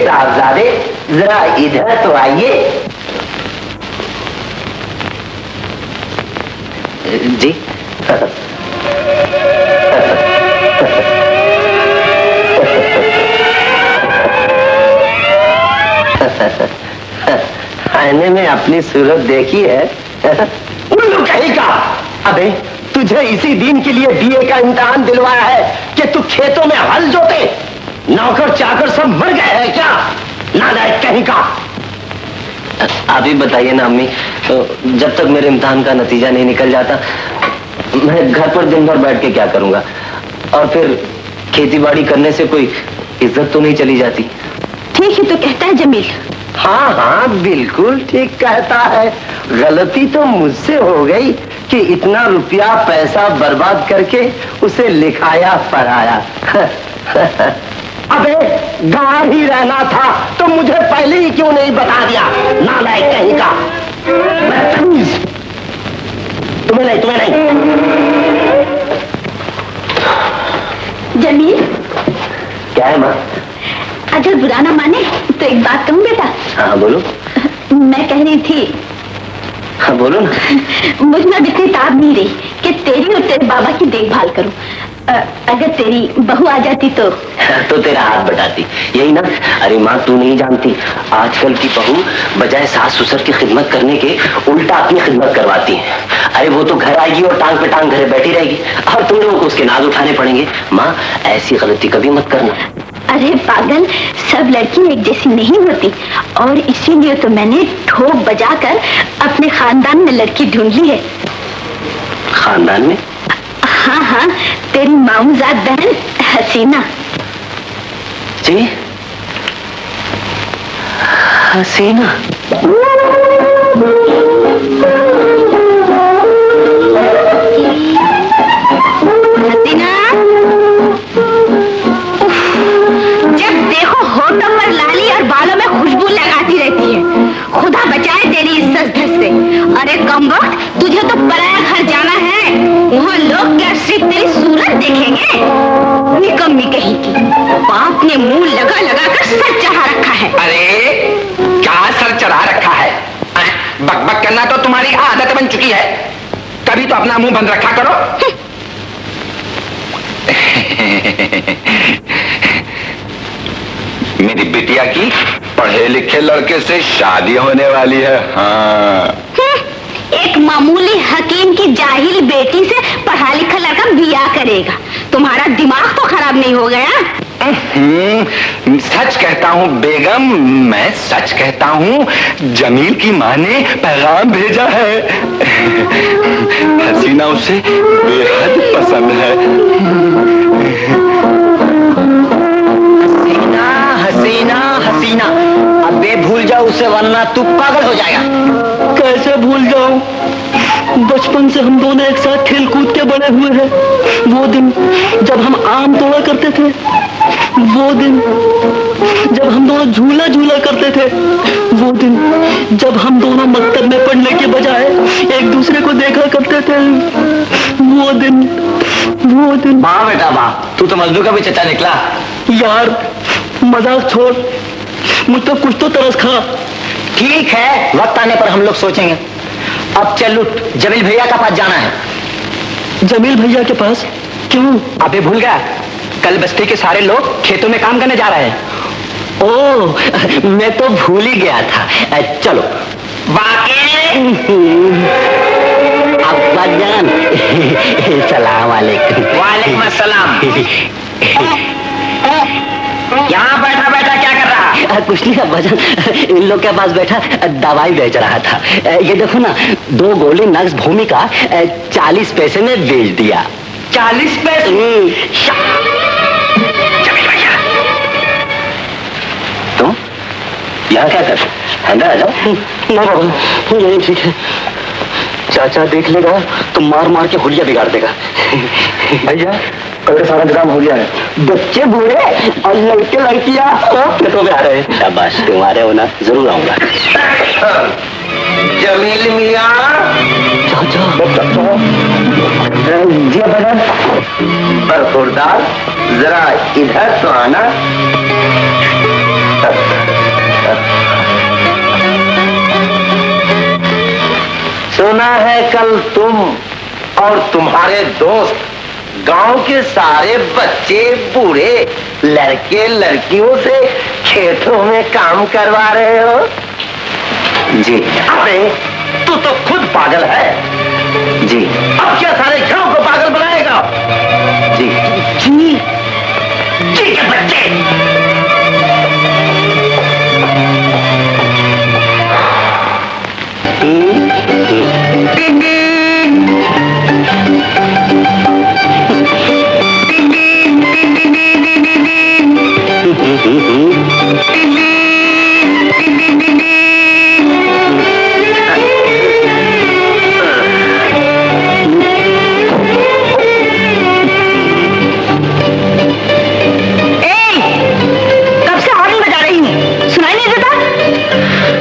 साहबजादे, जरा इधर तो आइए। जी आईने में अपनी सूरत देखी है? उल्लू कहीं का। अबे तुझे इसी दिन के लिए बीए का इम्तिहान दिलवाया है कि तू खेतों में हल जोते। नौकर चाकर सब मर गए हैं क्या? नालायक कहीं का। आप ही बताइए ना अम्मी, जब तक मेरे इम्तिहान का नतीजा नहीं निकल जाता मैं घर पर दिन भर बैठ के क्या करूंगा? और फिर खेती बाड़ी करने से कोई इज्जत तो नहीं चली जाती? ठीक ही तो कहता है जमील। हाँ हाँ बिल्कुल ठीक कहता है। गलती तो मुझसे हो गई कि इतना रुपया पैसा बर्बाद करके उसे लिखाया पढ़ाया। अबे गाँव ही रहना था तो मुझे पहले ही क्यों नहीं बता दिया? नालायक कहीं का। तुम्हें नहीं। जमील क्या है माँ? अगर बुरा ना माने तो एक बात कहूँ बेटा? हाँ बोलो। मैं कह रही थी। हाँ बोलो ना। मुझ में अब इतनी ताब नहीं रही कि तेरी और तेरे बाबा की देखभाल करूं। अगर तेरी बहू आ जाती तो तेरा हाथ बटाती, यही ना? अरे माँ तू नहीं जानती, आजकल की बहू बजाय सास ससुर की खिदमत करने के उल्टा अपनी खिदमत करवाती है। अरे वो तो घर आएगी और टांग पे टांग घरे बैठी रहेगी और तुम लोगों को उसके नाज उठाने पड़ेंगे। माँ ऐसी गलती कभी मत करना। अरे पागल, सब लड़की एक जैसी नहीं होती और इसीलिए तो मैंने ठोक बजाकर अपने खानदान में लड़की ढूंढ ली है। खानदान में? हाँ हाँ, तेरी मामूजाद बहन हसीना। जी हसीना? हसीना, जब देखो होठों पर लाली और बालों में खुशबू लगाती रहती है। खुदा बचाए तेरी इस सजधज से। अरे कमबख्त, तुझे तो पराया घर जाना है, वहाँ लोग क्या सिर्फ तेरी सूरत देखेंगे? निकम्मी कहीं की, बाप ने मुंह लगा लगा कर सर चढ़ा रखा है। अरे क्या सर चढ़ा रखा है? बकबक करना तो तुम्हारी आदत बन चुकी है, कभी तो अपना मुंह बंद रखा करो। मेरी बिटिया की पढ़े लिखे लड़के से शादी होने वाली है। हाँ, एक मामूली हकीम की जाहिल बेटी से पढ़ा लिखा लड़का बियाह करेगा। तुम्हारा दिमाग तो खराब नहीं हो गया? सच कहता हूँ बेगम, मैं सच कहता हूँ। जमील की माँ ने पैगाम भेजा है। हसीना उसे बेहद पसंद है। हसीना, अबे भूल जाओ उसे वरना तू पागल हो जाएगा। कैसे भूल जाऊं? बचपन से हम दोनों एक साथ खेल कूद के बड़े हुए हैं। वो दिन जब हम आम तोड़ा करते थे, वो दिन जब हम दोनों झूला झूला करते थे, वो दिन जब हम दोनों मकतब में पढ़ने के बजाय एक दूसरे को देखा करते थे, वो दिन। माँ बेटा माँ, तू तो मजदूर का भी चचा निकला। यार मजाक छोड़, मुझ तो कुछ तो तरस खा। ठीक है, वक्त आने पर हम लोग सोचेंगे। अब चल उठ, जमील भैया का पास जाना है। जमील भैया के पास? क्यों? अबे भूल गया, कल बस्ती के सारे लोग खेतों में काम करने जा रहे हैं। ओह, मैं तो भूल ही गया था। चलो। अब्बा जान, सलाम वालेकुम। वालेकुम अस्सलाम। यहाँ बैठा बैठा क्या कर रहा? कुछ नहीं अब्बा जान, इन लोग के पास बैठा दवाई बेच रहा था। ये देखो ना, 2 गोली नक्स भूमि का 40 पैसे में बेच दिया। 40 पैसे? जमील भैया, तुम यहाँ क्या कर? अंदर आ जाओ। ना बाबा, यही ठीक है। चाचा देख लेगा तो मार मार के हुलिया बिगाड़ देगा। भैया कल सारा इंतजाम हो गया है। बच्चे बूढ़े और लड़के लड़कियां खेतों में आ रहे हैं। शाबाश, तुम्हारे होना जरूर आऊंगा। जमील मियाँ। जी बदन पर खुरदार, जरा इधर तो आना। सुना है कल तुम और तुम्हारे दोस्त गांव के सारे बच्चे बूढ़े लड़के लड़कियों से खेतों में काम करवा रहे हो। जी। अरे तू तो खुद पागल है। जी। अब क्या सारे गांव को पागल बनाएगा? जी। जी जी के बच्चे।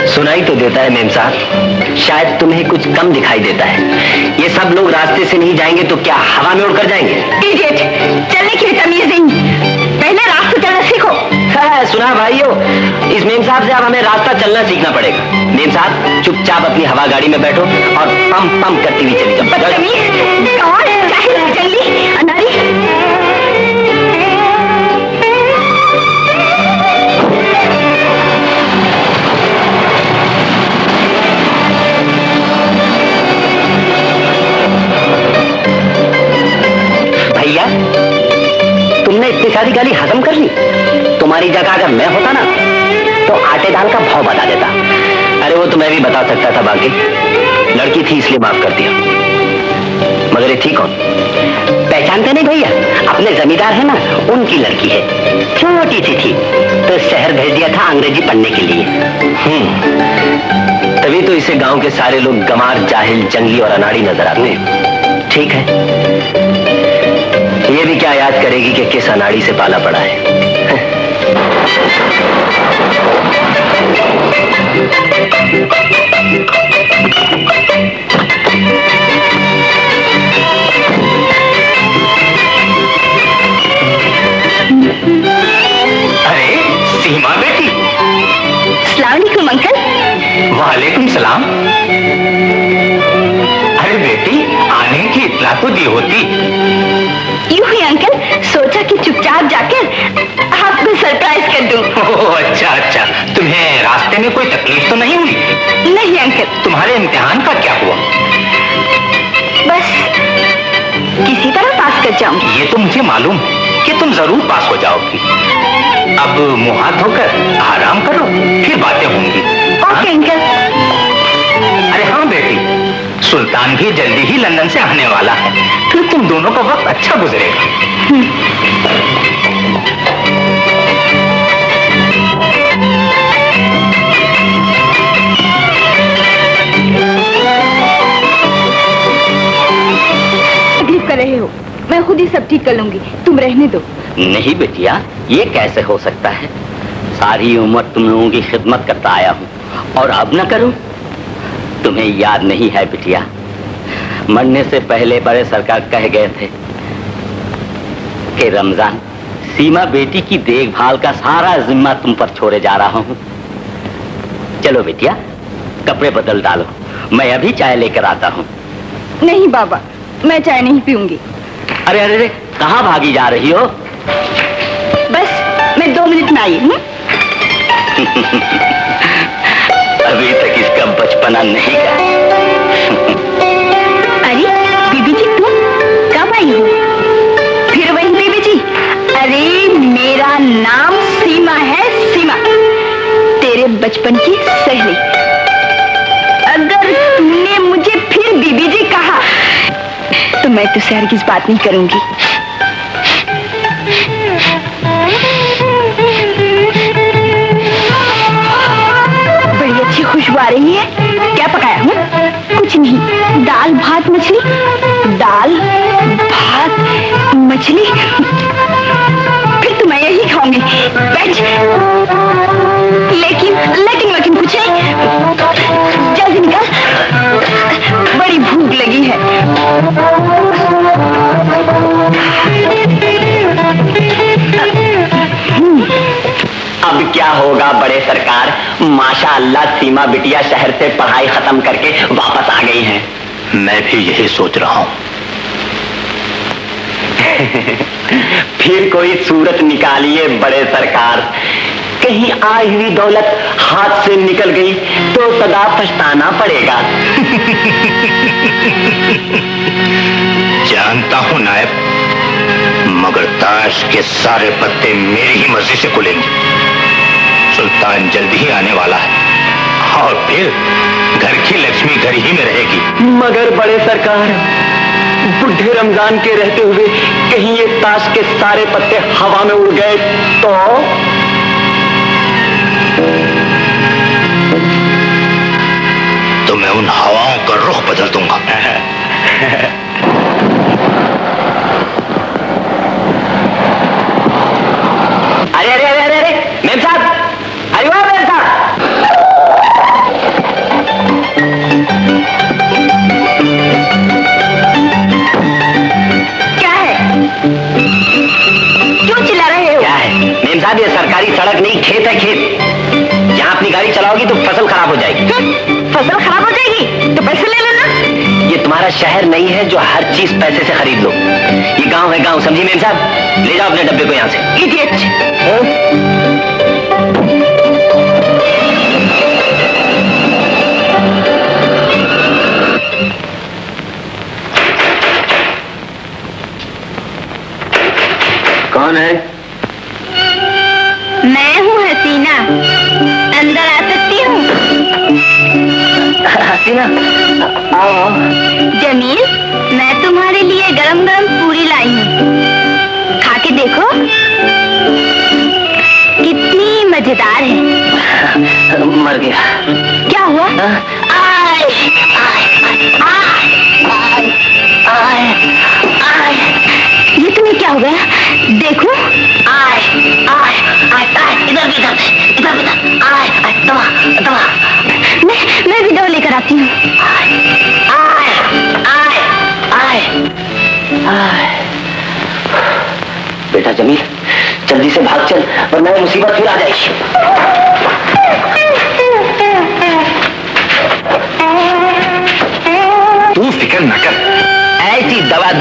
सुनाई तो देता है मेम साहब, शायद तुम्हें कुछ कम दिखाई देता है। ये सब लोग रास्ते से नहीं जाएंगे तो क्या हवा में उड़कर जाएंगे? इडियट, चलने की तमीज नहीं, पहले रास्ता चलना सीखो। हाँ, सुना भाइयों, इस मेम साहब से अब हमें रास्ता चलना सीखना पड़ेगा। मेम साहब चुपचाप अपनी हवा गाड़ी में बैठो और पंप पंप करती हुई चली जाओ। बदतमीज, कौन जाहिल, जंगली, अनारी। भैया तुमने इतनी सारी गाली हजम कर ली। तुम्हारी जगह अगर मैं होता ना तो आटे दाल का भाव बता देता। अरे वो तो मैं भी बता सकता था, बाकी लड़की थी इसलिए माफ कर दिया। मगर ये थी कौन? पहचानते नहीं भैया? अपने जमींदार है ना, उनकी लड़की है। छोटी सी थी तो शहर भेज दिया था अंग्रेजी पढ़ने के लिए। तभी तो इसे गांव के सारे लोग गंवार, जाहिल, जंगली और अनाड़ी नजर आते हैं। ठीक है, ये भी क्या याद करेगी कि किस अनाड़ी से पाला पड़ा है। अरे सीमा बेटी। अस्सलाम वालेकुम अंकल। वालेकुम सलाम। अरे बेटी, आने की इत्तला तो दी होती। यूं ही अंकल, सोचा कि चुपचाप जाकर आपको सरप्राइज कर दूं। ओह अच्छा अच्छा, तुम्हें रास्ते में कोई तकलीफ तो नहीं हुई? नहीं अंकल। तुम्हारे इम्तिहान का क्या हुआ? बस किसी तरह पास कर जाऊंगी। ये तो मुझे मालूम कि तुम जरूर पास हो जाओगी। अब मुंह हाथ धोकर आराम करो, फिर बातें होंगी। Okay uncle. अरे हाँ बेटी, सुल्तान भी जल्दी ही लंदन से आने वाला है, फिर तुम दोनों का वक्त अच्छा गुजरेगा। तकलीफ कर रहे हो, मैं खुद ही सब ठीक कर लूंगी, तुम रहने दो। नहीं बेटिया, ये कैसे हो सकता है? सारी उम्र तुम लोगों की खिदमत करता आया हूँ और अब न करूं? तुम्हें याद नहीं है बिटिया, मरने से पहले बड़े सरकार कह गए थे कि रमजान, सीमा बेटी की देखभाल का सारा जिम्मा तुम पर छोड़े जा रहा हूं। चलो बेटिया, कपड़े बदल डालो, मैं अभी चाय लेकर आता हूं। नहीं बाबा, मैं चाय नहीं पीऊंगी। अरे अरे अरे, कहाँ भागी जा रही हो? बस मैं 2 मिनट में आई हूँ। अभी तक इसका बचपना नहीं गया। अरे बीबी जी, तुम कब आई हो? फिर वही बीबी जी? अरे मेरा नाम सीमा है, सीमा, तेरे बचपन की सहेली। अगर तुमने मुझे फिर बीबी जी कहा तो मैं तुझसे हरगिज़ बात नहीं करूंगी। बड़ी अच्छी खुशबू आ रही है। क्या पकाया हूँ? कुछ नहीं, दाल भात मछली। दाल भात मछली, फिर तो मैं यही खाऊंगी। वेज। लेकिन कुछ नहीं, जल्दी निकल, बड़ी भूख लगी है। अब क्या क्या होगा बड़े सरकार, माशाअल्लाह सीमा बिटिया शहर से पढ़ाई खत्म करके वापस आ गई हैं। मैं भी यही सोच रहा हूं। फिर कोई सूरत निकालिए बड़े सरकार, कहीं आई हुई दौलत हाथ से निकल गई तो सदा पछताना पड़ेगा। जानता हूं नायब, मगर ताश के सारे पत्ते मेरी ही मर्जी से खुलेंगे। सुल्तान जल्दी ही आने वाला है और फिर घर की लक्ष्मी घर ही में रहेगी। मगर बड़े सरकार, बुढ़े रमजान के रहते हुए कहीं ये ताश के सारे पत्ते हवा में उड़ गए तो मैं उन हवाओं का रुख बदल दूंगा। अरे अरे अरे अरे अरे मेम साहब, अरे वाह मेम साहब। क्या है? क्यों चिल्ला रहे हो? क्या है मेम साहब, ये सरकारी सड़क नहीं, खेत है खेत। यहाँ अपनी गाड़ी चलाओगी तो फसल खराब हो जाएगी। फसल खराब हो जाएगी तो पैसे ले लेना। ये तुम्हारा शहर नहीं है जो हर चीज पैसे से खरीद लो। ये गांव है गांव, समझी मेम साहब? ले जाओ अपने डब्बे को यहाँ से। इडियट। कौन है? मैं हूँ हसीना, अंदर आ सकती हूँ? हसीना, आओ। जमील, मैं तुम्हारे लिए गरम गरम पूरी लाई हूँ, खा के देखो कितनी मजेदार है। मर गया। क्या हुआ? आय, आय, आय, आय, आय, आय। ये तुम्हें क्या हो गया? देखो। आय, आय, आय, आय, इधर भी दर्द, इधर भी दर्द, आय, आय, दवा, दवा। मैं भी दवा लेकर आती हूँ। आय, आय, आय, आय, आय। बेटा जमील, जल्दी से भाग चल वरना ये मुसीबत फिर आ जाएगी। तू फिक्र न कर, ऐसी दवा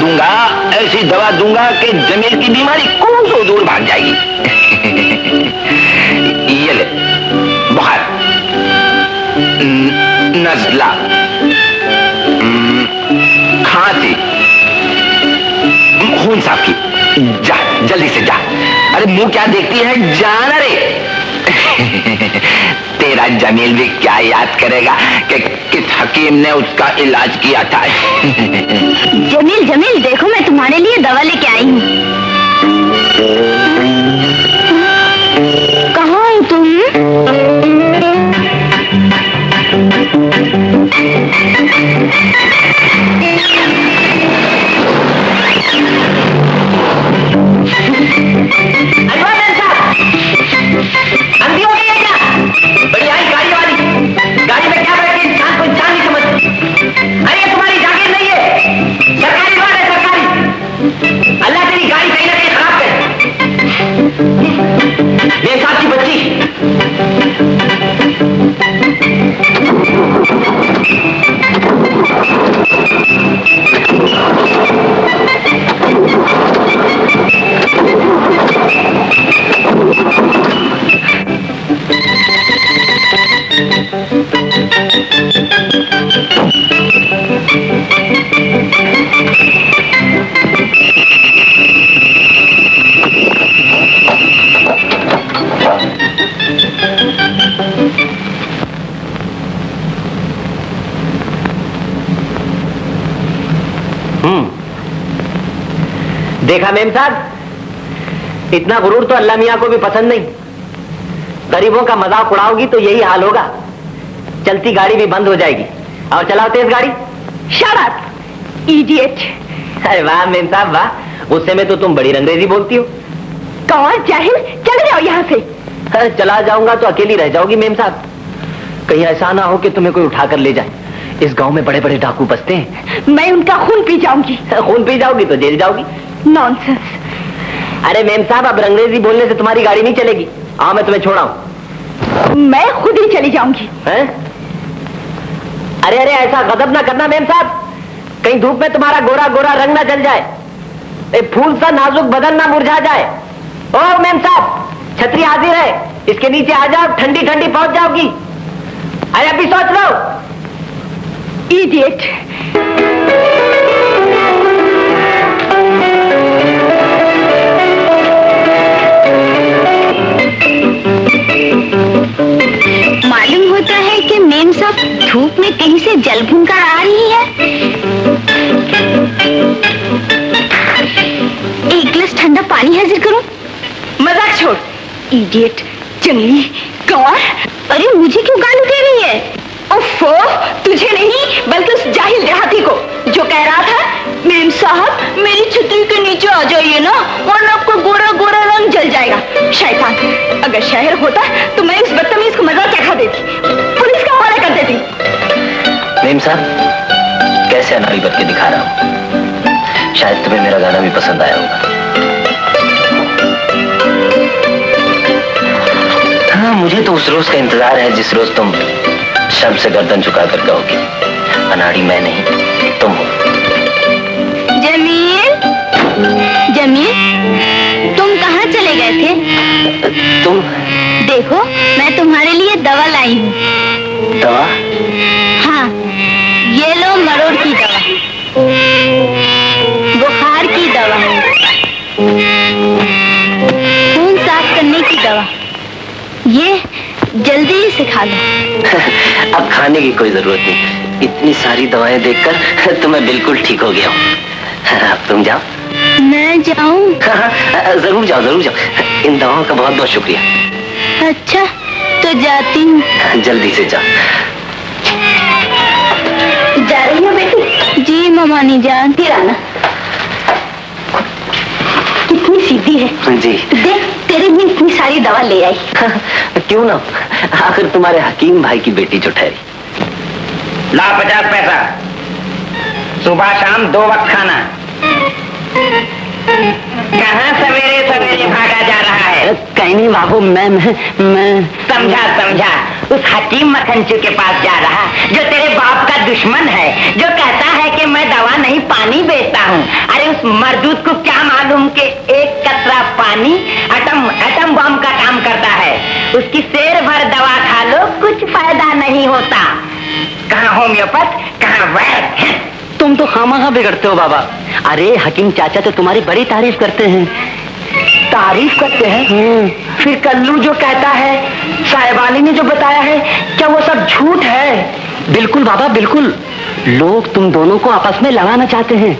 दूंगा कि जमील की बीमारी कोसों दूर भाग जाएगी। ये ले, बुखार, नजला, खांसी, खून साफ की। जा जल्दी से जा। अरे मुंह क्या देखती है, जाना रे। तेरा जमील भी क्या याद करेगा कि किस हकीम ने उसका इलाज किया था। जमील जमील, देखो मैं तुम्हारे लिए दवा लेके आई हूँ। कहाँ हो तुम? अंधी हो गई है क्या? बड़ी आई गाड़ी वाली, गाड़ी में क्या बैठ के इंसान को इंसान नहीं समझती। अरे ये तुम्हारी जागीर नहीं है, सरकारी बात है, सरकारी। अल्लाह तेरी गाड़ी कहीं ना कहीं खराब करे। मेरे साथ की बच्ची देखा मेम साहब, इतना गुरूर तो अल्लाह मियाँ को भी पसंद नहीं। गरीबों का मजाक उड़ाओगी तो यही हाल होगा, चलती गाड़ी भी बंद हो जाएगी। और चलाओ तेज गाड़ी। Shut up, idiot. अरे वाह मेम साहब वाह, गुस्से में तो तुम बड़ी अंग्रेजी बोलती हो। कौन जाहिल, चले जाओ यहाँ से। अरे चला जाऊंगा तो अकेली रह जाओगी मेम साहब। कहीं ऐसा ना हो कि तुम्हें कोई उठा कर ले जाए। इस गांव में बड़े बड़े डाकू बसते हैं। मैं उनका खून पी जाऊंगी। खून पी जाओगी तो जेल जाओगी। नॉनसेंस। अरे मेम साहब, अब अंग्रेजी बोलने से तुम्हारी गाड़ी नहीं चलेगी। आओ मैं तुम्हें छोड़ाऊं। मैं खुद ही चली जाऊंगी। हैं? अरे अरे ऐसा गजब ना करना मेम साहब, कहीं धूप में तुम्हारा गोरा गोरा रंग ना जल जाए, एक फूल सा नाजुक बदन ना मुरझा जाए। ओ मेम साहब, छतरी हाजिर है, इसके नीचे आ जाओ, ठंडी ठंडी पहुंच जाओगी। अरे अभी सोच लो। इडियट। मालूम होता है कि मेम साहब धूप में कहीं से जल भून कर आ रही है। एक गिलास ठंडा पानी हाजिर करूं? मजाक छोड़। इडियट, जंगली, कौन? अरे मुझे क्यों गाली दे रही है? ओफो, तुझे नहीं बल्कि उस जाहिल देहाती को जो कह रहा था मेम साहब मेरी छतरी के नीचे आ जाइए ना, वरना आपको गोरा गोरा रंग जल जाएगा। शैतान, अगर शहर होता तो मैं उस बदतमीज को मजा चखा देती, पुलिस का हवाला कर देती। मेम साहब, कैसे अनाड़ी बन के दिखा रहा हूँ, शायद तुम्हें मेरा गाना भी पसंद आया होगा। हाँ, मुझे तो उस रोज का इंतजार है जिस रोज तुम शर्म से गर्दन झुका कर कहोगी, अनाड़ी मैं नहीं तुम हो। जमील, जमील, तुम कहाँ चले गए थे? तुम? देखो, मैं तुम्हारे लिए दवा लाई हूँ। दवा? हाँ, ये लो मरोड़ की दवा, बुखार की दवा, खून साफ करने की दवा। ये जल्दी से खा लो। अब खाने की कोई जरूरत नहीं, इतनी सारी दवाएं देखकर तो मैं बिल्कुल ठीक हो गया हूँ। अब तुम जाओ। मैं जाऊँ? जरूर जाओ, जरूर जाओ, इन दवाओं का बहुत बहुत शुक्रिया। अच्छा, तो जाती हूँ। जल्दी से जाओ। जा रही हो बेटी? जी ममानी जान। फिर आना। कितनी सीधी है। जी। देख, तेरे लिए इतनी सारी दवा ले आई। क्यों ना, आखिर तुम्हारे हकीम भाई की बेटी जो ठहरी। ला 50 पैसा, सुबह शाम 2 वक्त खाना। कहाँ सवेरे सवेरे भागा जा रहा है? कहीं नहीं बाबू, मैं समझा समझा, उस हकीम मखनचू के पास जा रहा जो तेरे बाप का दुश्मन है, जो कहता है कि मैं दवा नहीं पानी बेचता हूँ। अरे उस मरदूत को क्या मालूम कि एक कतरा पानी एटम बम का काम करता है। उसकी शेर भर दवा खा लो, कुछ फायदा नहीं होता। कहाँ होम्योपैथ, कहाँ वैद्य। तुम तो खामखा बिगड़ते हो बाबा। अरे हकीम चाचा तो तुम्हारी बड़ी तारीफ करते हैं। तारीफ करते हैं? फिर कल्लू जो कहता है, साहिबानी ने जो बताया है, क्या वो सब झूठ है? बिल्कुल बाबा, बिल्कुल। लोग तुम दोनों को आपस में लड़ाना चाहते हैं।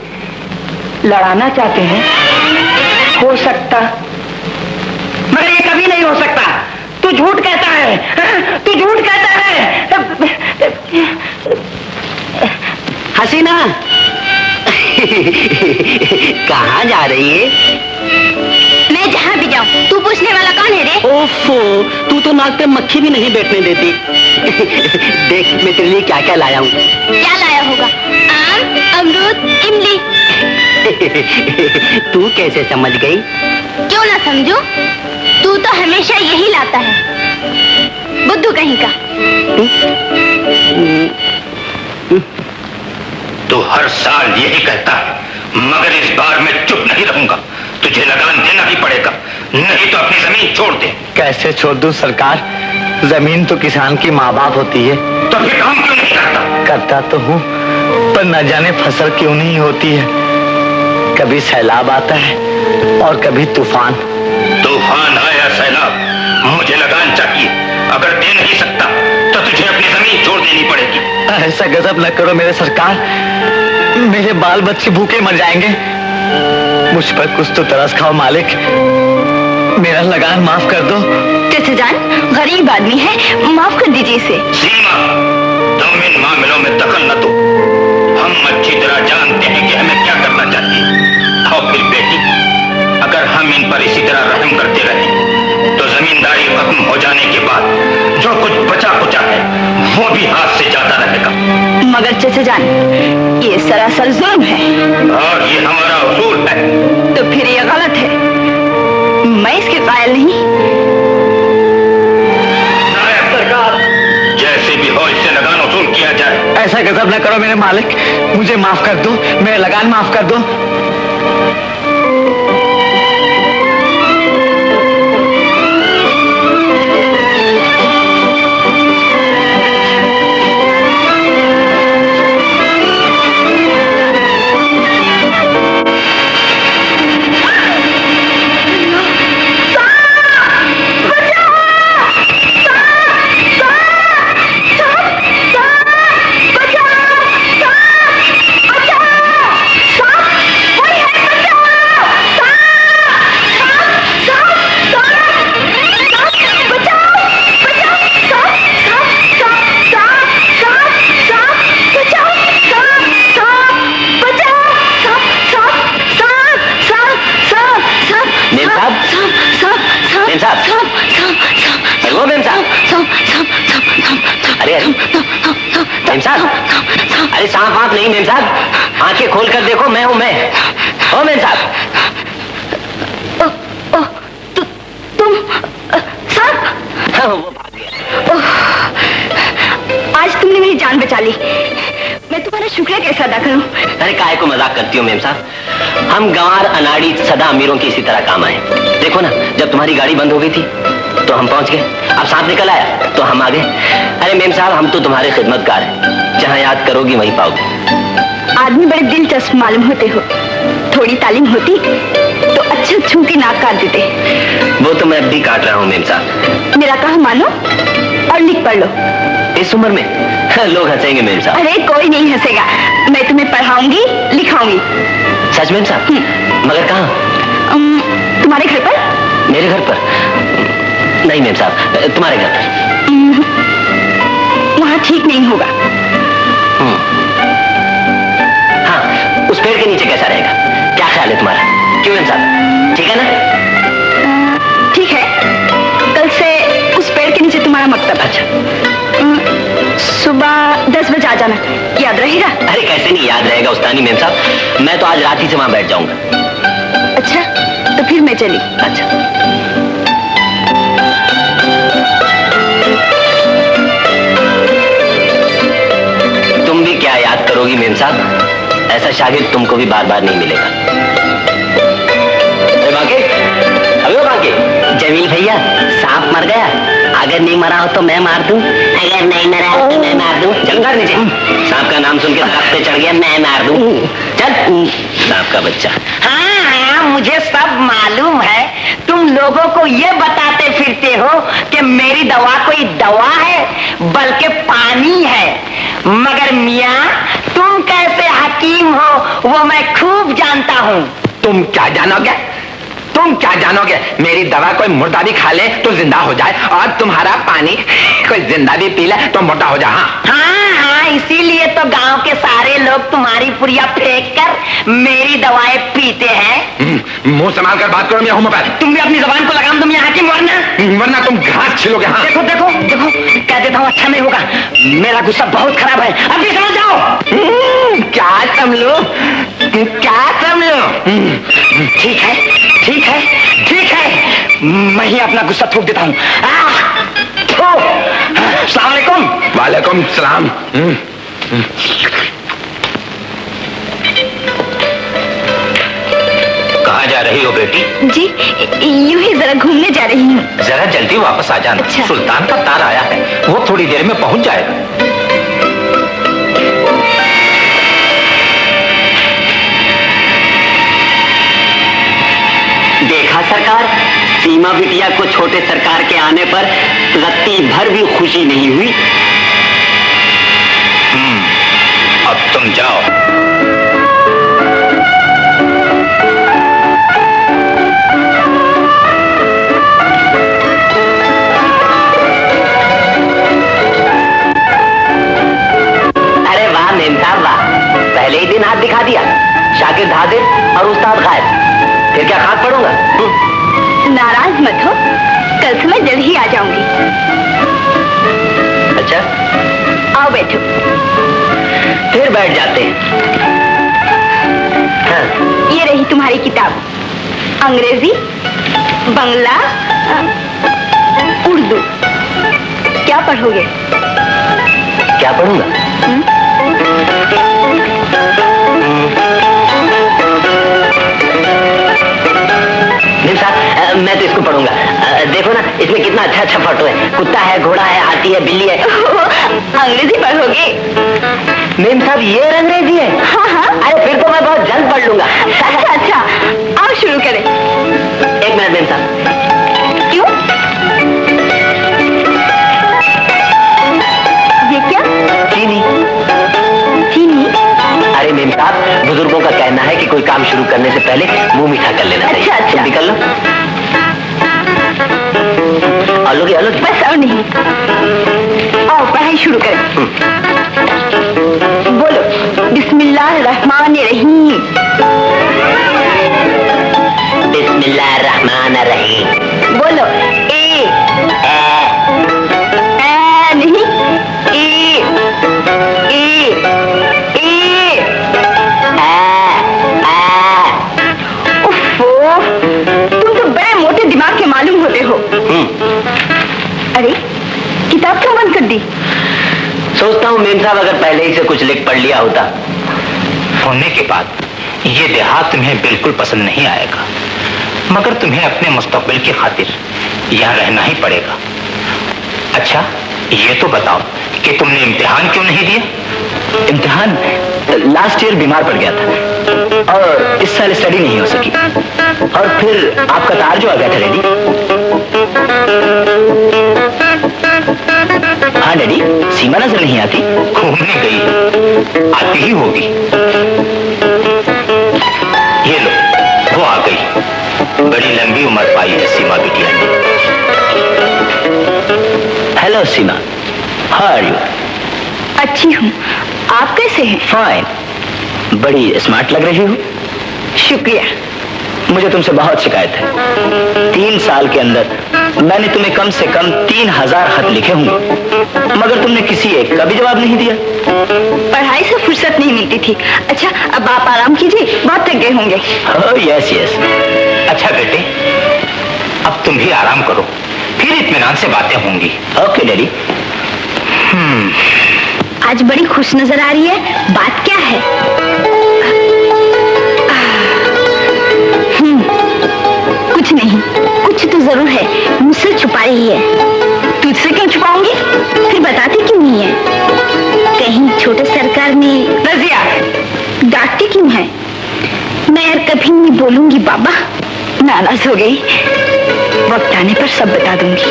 लड़ाना चाहते हैं? हो सकता, मगर ये कभी नहीं हो सकता। तू झूठ कहता है, तू झूठ कहता है। हसीना कहाँ जा रही है? मैं जहाँ भी जाऊँ, तू पूछने वाला कौन है रे? ओफो, तू तो नाक पे मक्खी भी नहीं बैठने देती। देख मैं तेरे लिए क्या क्या लाया हूँ। क्या लाया होगा? आम, अमरूद, इमली। तू कैसे समझ गई? क्यों ना समझू, तू तो हमेशा यही लाता है, बुद्धू कहीं का। तू हर साल यही कहता है, मगर इस बार मैं चुप नहीं रहूंगा। तुझे लगान देना ही पड़ेगा, नहीं तो अपनी जमीन छोड़ दे। कैसे छोड़ दूं सरकार, जमीन तो किसान की माँ बाप होती है। तो फिर काम क्यों नहीं करता? करता तो हूँ, पर न जाने फसल क्यों नहीं होती है। कभी सैलाब आता है और कभी तूफान। तूफान आया सैलाब, मुझे लगान चाहिए। अगर दे नहीं सकता तो तुझे अपनी जमीन छोड़ देनी पड़ेगी। ऐसा गजब न करो मेरे सरकार, मेरे बाल बच्चे भूखे मर जाएंगे। मुझ पर कुछ तो तरस खाओ मालिक, मेरा लगान माफ कर दो। कैसे जान, गरीब आदमी है, माफ कर दीजिए इसे। सीमा, तुम इन मामलों में दखल न दो। हम अच्छी तरह जानते हैं कि हमें क्या करना चाहिए। और फिर बेटी, अगर हम इन पर इसी तरह रहम करते रहे तो जमींदारी खत्म हो जाने के बाद जो कुछ बचा कुचा है वो भी हाथ से जाता रहेगा। मगर चचा जान, ये सरासर जुल्म है और ये हमारा उसूल है। तो फिर ये गलत है, मैं इसके कायल नहीं। ऐसा गजब ना करो मेरे मालिक, मुझे माफ कर दो, मेरा लगान माफ कर दो। अरे सांप वाप नहीं मेम साहब, आंखें खोल कर देखो, मैं हूं, मैं। ओ मेम साहब। तुम साहब? वो भाग गया। आज तुमने मेरी जान बचा ली, मैं तुम्हारा शुक्रिया कैसे अदा करूं? अरे काहे को मजाक करती हो मेम साहब, हम गंवार अनाड़ी सदा अमीरों की इसी तरह काम आए। देखो ना, जब तुम्हारी गाड़ी बंद हो गई थी तो हम पहुंच गए, अब सांप निकल आया तो हम आ गए। अरे मेम साहब, हम तो तुम्हारे खिदमतगार हैं, जहां याद करोगी वहीं पाओगे। आदमी बड़े दिलचस्प मालूम होते हो, थोड़ी तालीम होती तो अच्छा छू के नाक काट देते। वो तो मैं अब भी काट रहा हूँ मेम साहब। मेरा कहा मानो और लिख पढ़ लो। इस उम्र में लोग हंसेंगे मेम साहब। अरे कोई नहीं हंसेगा, मैं तुम्हें पढ़ाऊंगी लिखाऊंगी। सच मेम साहब? मगर कहाँ? तुम्हारे घर पर? मेरे घर पर नहीं मेम साहब, तुम्हारे घर पर। वहाँ ठीक नहीं होगा। हाँ, उस पेड़ के नीचे कैसा रहेगा? क्या ख्याल है तुम्हारा? क्यों मेम साहब, ठीक है ना? ठीक है, कल से उस पेड़ के नीचे तुम्हारा मकतब। अच्छा। सुबह 10 बजे आ जाना, याद रहेगा? अरे कैसे नहीं याद रहेगा उस्तानी मेम साहब, मैं तो आज रात ही से वहां बैठ जाऊंगा। अच्छा, तो फिर मैं चली। अच्छा। तुम भी क्या याद करोगी मेम साहब, ऐसा शागिर्द तुमको भी बार बार नहीं मिलेगा। बांके, अबे बांके, जमील भैया, सांप मर गया, अगर नहीं मरा हो तो मैं मार दूं, अगर नहीं मरा हो तो मैं मार दूं। चल कर नीचे, सांप का नाम सुन के दरख्त पे चढ़ गया, मैं मार दूं। चल, सांप का बच्चा। हाँ, मुझे सब मालूम है, तुम लोगों को ये बताते फिरते हो कि मेरी दवा कोई दवा है बल्कि पानी है, मगर मियाँ तुम कैसे हकीम हो वो मैं खूब जानता हूँ। तुम क्या जानोगे? तुम क्या जानोगे? मेरी दवा कोई मुर्दा भी खा ले तो जिंदा हो जाए, और तुम्हारा पानी कोई जिंदा भी पी ले तो मोटा हो जाए। हाँ हाँ, इसीलिए तो गांव के सारे लोग तुम्हारी पुड़िया फेंक कर मेरी दवाएं पीते हैं। मुंह संभाल कर बात करो मियां होम्योपैथ। तुम भी अपनी जबान को लगाम दो मियां हाकिम, वरना तुम घास छिलोगे। हाँ देखो देखो देखो, कह देता हूँ अच्छा नहीं होगा, मेरा गुस्सा बहुत खराब है, अभी समझ जाओ। क्या समझो, क्या समझो? ठीक है ठीक है ठीक है, मैं ही अपना गुस्सा थूक देता हूँ। अस्सलाम वालेकुम। वालेकुम सलाम। कहाँ जा रही हो बेटी? जी, यूं ही जरा घूमने जा रही हूँ। जरा जल्दी वापस आ जाना। अच्छा। सुल्तान का तार आया है, वो थोड़ी देर में पहुंच जाएगा। देखा सरकार, सीमा बिटिया को छोटे सरकार के आने पर रत्ती भर भी खुशी नहीं हुई। अब तुम जाओ। अरे वाह मेम साहब वाह, पहले ही दिन हाथ दिखा दिया। शागिर्द हाजिर और उस्ताद गायब, फिर क्या खाक पड़ूंगा? नाराज मत हो, कल से मैं जल्द ही आ जाऊंगी। अच्छा, आओ बैठो। फिर बैठ जाते हैं। हाँ। ये रही तुम्हारी किताब, अंग्रेजी, बंगला, उर्दू। क्या पढ़ोगे? क्या पढ़ूंगा? मेम साहब, मैं तो इसको पढ़ूंगा। देखो ना, इसमें कितना अच्छा अच्छा फोटो है। कुत्ता है, घोड़ा है, हाथी है, बिल्ली है। अंग्रेजी पढ़ोगे? मेम साहब, ये अंग्रेजी है? हाँ हाँ। अरे फिर तो मैं बहुत जल्द पढ़ लूंगा। अच्छा, आओ शुरू करें। एक मिनट मेम साहब। क्यों? ये क्या? चीनी। चीनी? अरे मेम साहब, बुजुर्गों का कहना है कि कोई काम शुरू करने से पहले मुंह मीठा कर लेना चाहिए। अच्छा, अच्छा। तुम भी कर लो। आलोगे आलोगे। बस और नहीं। आओ पढ़ाई शुरू करें। बोलो, बिस्मिल्लाहिर्रहमानिर्रहीम। बिस्मिल्लाहिर्रहमानिर्रहीम। बोलो, ए नहीं, ए उफ़्फ़ो, तुम तो बड़े मोटे दिमाग के मालूम होते हो। अरे किताब क्यों बंद कर दी? सोचता हूँ मेम साहब, अगर पहले ही से कुछ लिख पढ़ लिया होता। होने के बाद ये देहात तुम्हें बिल्कुल पसंद नहीं आएगा, मगर तुम्हें अपने मुस्तकबिल की खातिर यहाँ रहना ही पड़ेगा। अच्छा, ये तो बताओ कि तुमने इम्तिहान क्यों नहीं दिया? इम्तिहान? लास्ट ईयर बीमार पड़ गया था और इस साल स्टडी नहीं हो सकी। और फिर आपका तार जो आ गया था डैडी। हाँ डैडी, सीमा नजर नहीं आती। घूमने गई, आती ही होगी। ये लो, वो आ गई। बड़ी लंबी उम्र पाई है सीमा बिटिया ने। Hello Seema, how are you? अच्छी हूँ, आप कैसे हैं? फाइन। बड़ी स्मार्ट लग रही हो। शुक्रिया। मुझे तुमसे बहुत शिकायत है। 3 साल के अंदर मैंने तुम्हें कम से कम 3000 खत लिखे होंगे, मगर तुमने किसी एक का भी जवाब नहीं दिया। पढ़ाई से फुर्सत नहीं मिलती थी। अच्छा, अब आप आराम कीजिए, बहुत थक गए होंगे। Yes yes. अच्छा बेटे, अब तुम भी आराम करो, फिर इत्मीनान से बातें होंगी। Okay daddy. आज बड़ी खुश नजर आ रही है, बात क्या है? कुछ नहीं, कुछ तो जरूर है, मुझसे छुपा रही है। तुझसे क्यों छुपाऊंगी? फिर बताती क्यों नहीं है? कहीं छोटे सरकार ने रजिया डांटती क्यों है? मैं यार कभी नहीं बोलूंगी बाबा, नाराज हो गई। वक्त आने पर सब बता दूंगी।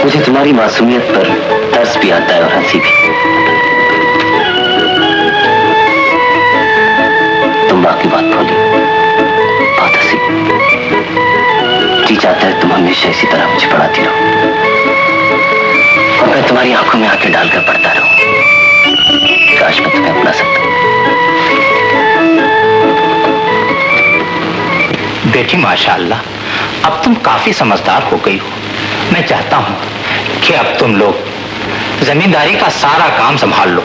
मुझे तुम्हारी मासूमियत पर तरस भी आता है और हंसी भी। तुम माँ की बात बोली, बहुत हंसी। जी चाहता है तुम हमेशा इसी तरह मुझे पढ़ाती रहो और मैं तुम्हारी आंखों में आंखें डालकर पढ़ता रहूं। काश मैं तुम्हें अपना सकता। बेटी माशाअल्लाह, अब तुम काफी समझदार हो गई हो। मैं चाहता हूँ कि अब तुम लोग जमींदारी का सारा काम संभाल लो।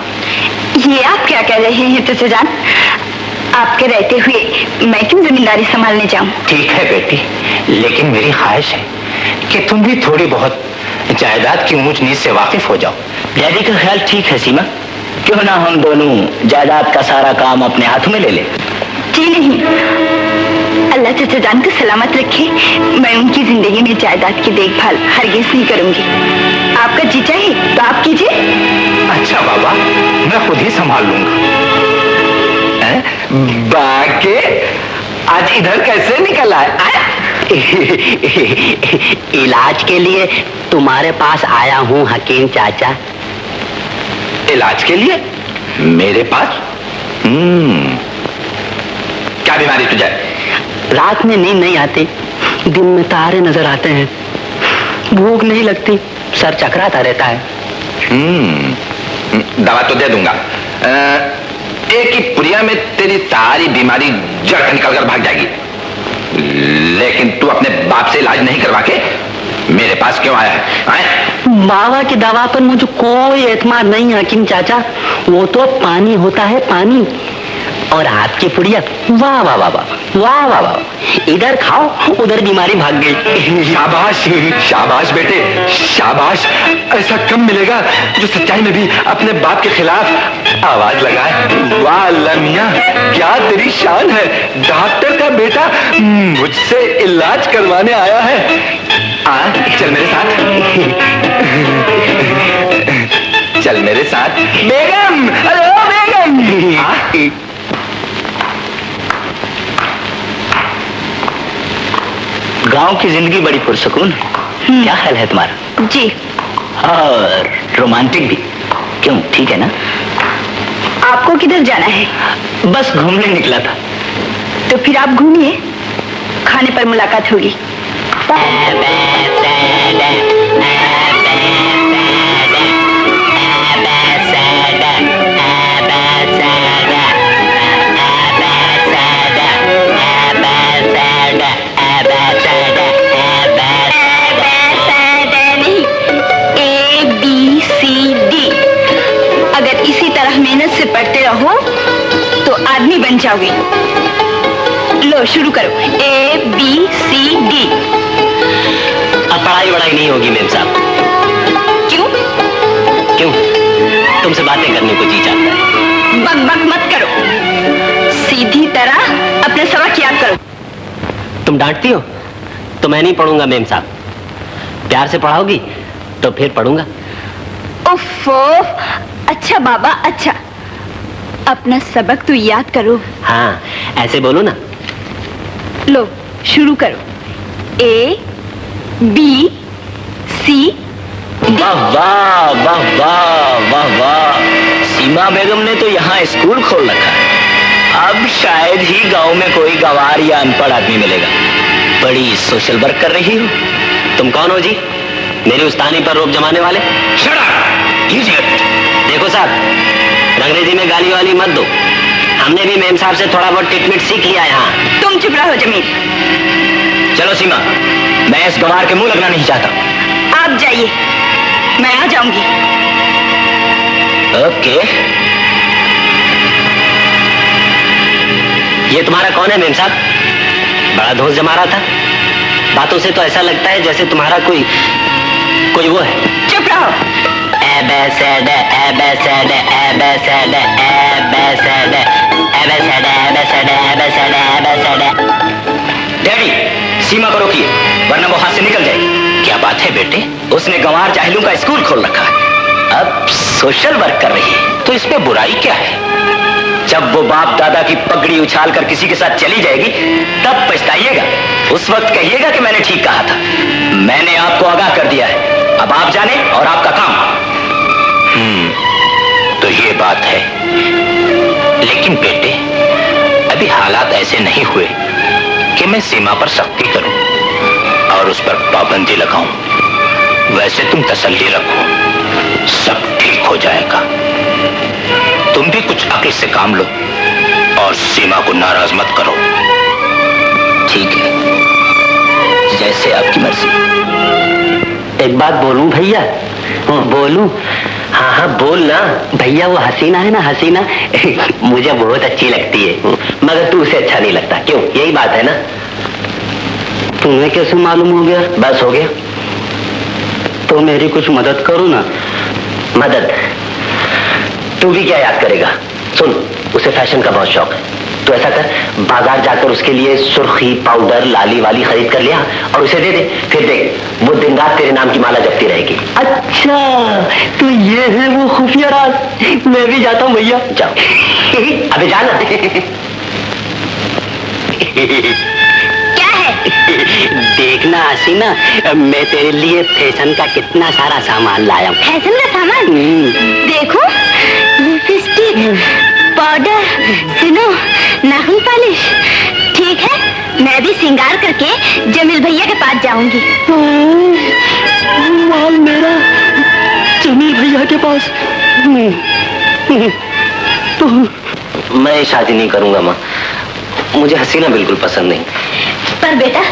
ये आप क्या कह रहे हैं चाचा जान? आपके रहते हुए मैं क्यों जमींदारी संभालने जाऊं? ठीक है बेटी, लेकिन मेरी ख्वाहिश है कि तुम भी थोड़ी बहुत जायदाद की ऊंच नीच से वाकिफ हो जाओ। डैडी का ख्याल ठीक है सीमा, क्यों ना हम दोनों जायदाद का सारा काम अपने हाथों में ले लें। जी नहीं, अल्लाह चाचा जान को सलामत रखे। मैं उनकी जिंदगी में जायदाद की देखभाल हरगिज नहीं करूंगी। आपका जी चाहे तो आप कीजिए। अच्छा बाबा, मैं खुद ही संभाल लूंगा। बाके आज इधर कैसे निकल आए? इलाज के लिए तुम्हारे पास आया हूँ हकीम चाचा। इलाज के लिए मेरे पास? क्या बीमारी तुझे? रात में नींद नहीं आती, दिन में तारे नजर आते हैं, भूख नहीं लगती, सर चकराता रहता है। दवा तो दे दूंगा। एक ही पुरिया में तेरी सारी बीमारी जड़ से निकल कर भाग जाएगी। लेकिन तू अपने बाप से इलाज नहीं करवा के मेरे पास क्यों आया है? बाबा की दवा पर मुझे कोई एतमाद नहीं हकीम चाचा। वो तो पानी होता है, पानी। और आपकी पुड़िया वाह वाह वाह वाह। वाह वाह वाह, इधर खाओ उधर बीमारी भाग गई। शाबाश शाबाश बेटे शाबाश। ऐसा कम मिलेगा जो सच्चाई में भी अपने बाप के खिलाफ आवाज लगाए। वाह अल्लाह मियां, क्या तेरी शान है। डॉक्टर का बेटा मुझसे इलाज करवाने आया है। चल मेरे साथ, चल मेरे साथ। बेगम, अरे ओ बेगम। गांव की जिंदगी बड़ी पुरसकून है। क्या ख्याल है तुम्हारा? जी। और रोमांटिक भी। क्यों, ठीक है ना? आपको किधर जाना है? बस घूमने निकला था। तो फिर आप घूमिए, खाने पर मुलाकात होगी। मेहनत से पढ़ते रहो तो आदमी बन जाओगे। लो शुरू करो, ABCD। अब पढ़ाई वढ़ाई नहीं होगी मेम साहब। क्यों? क्यों? तुमसे बातें करने को जी चाहता है। बक बक मत करो, सीधी तरह अपने सबक याद करो। तुम डांटती हो तो मैं नहीं पढ़ूंगा मेम साहब। प्यार से पढ़ाओगी तो फिर पढ़ूंगा। ओफो, अच्छा बाबा अच्छा, अपना सबक तो याद करो। हाँ ऐसे बोलो ना। लो शुरू करो, ABCD। वाह वाह वाह वाह वाह वाह, सीमा बेगम ने तो यहाँ स्कूल खोल रखा है। अब शायद ही गांव में कोई गंवार या अनपढ़ आदमी मिलेगा। बड़ी सोशल वर्क कर रही हो। तुम कौन हो जी, मेरी उस्तानी पर रोक जमाने वाले? देखो साहब, अंग्रेजी में गाली वाली मत दो। हमने भी मेम साहब से थोड़ा बहुत ट्रीटमेंट सीख लिया यहाँ। तुम चुप रहो जमील। चलो सीमा, मैं इस गंवार के मुंह लगना नहीं चाहता। आप जाइए, मैं आ जाऊंगी। ओके। ये तुम्हारा कौन है मेम साहब? बड़ा धोस जमा रहा था। बातों से तो ऐसा लगता है जैसे तुम्हारा कोई वो है। चुप रहो। डैडी, सीमा को रोकिए वरना वो हाथ से निकल जाएगी। क्या बात है बेटे, उसने गंवार जाहिलों का स्कूल खोल रखा है, अब सोशल वर्क कर रही है, तो इसमें बुराई क्या है? जब वो बाप दादा की पगड़ी उछाल कर किसी के साथ चली जाएगी तब पछताइएगा। उस वक्त कहिएगा कि मैंने ठीक कहा था। मैंने आपको आगाह कर दिया है, अब आप जाने और आपका काम। तो ये बात है। लेकिन बेटे, अभी हालात ऐसे नहीं हुए कि मैं सीमा पर सख्ती करूं और उस पर पाबंदी लगाऊं। वैसे तुम तसल्ली रखो, सब ठीक हो जाएगा। तुम भी कुछ अक्ल से काम लो और सीमा को नाराज मत करो। ठीक है, जैसे आपकी मर्जी। एक बात बोलूं भैया? बोलूं? हाँ हाँ बोल ना भैया। वो हसीना है ना, हसीना मुझे बहुत अच्छी लगती है, मगर तू उसे अच्छा नहीं लगता। क्यों? यही बात है ना। तुम्हें कैसे मालूम हो गया? बस हो गया। तो मेरी कुछ मदद करो ना। मदद? तू भी क्या याद करेगा? सुन, उसे फैशन का बहुत शौक है। तो ऐसा कर, बाजार जाकर उसके लिए सुर्खी, पाउडर, लाली वाली खरीद कर लिया और उसे दे दे। फिर देख, वो दिन रात तेरे नाम की माला जपती रहेगी। अच्छा, तो ये है वो खुफिया राज। मैं भी जाता हूँ भैया। जाओ। अबे जाना। क्या है? देखना हसीना, मैं तेरे लिए फैशन का कितना सारा सामान लाया हूँ। फैशन का सामान? देखो, लिपस्टिक, पाउडर, सुनो, नाखून पॉलिश। ठीक है, मैं भी श्रृंगार करके जमील भैया के पास जाऊंगी। माल मेरा जमील भैया के पास। तो मैं शादी नहीं करूंगा माँ, मुझे हसीना बिल्कुल पसंद नहीं। पर बेटा,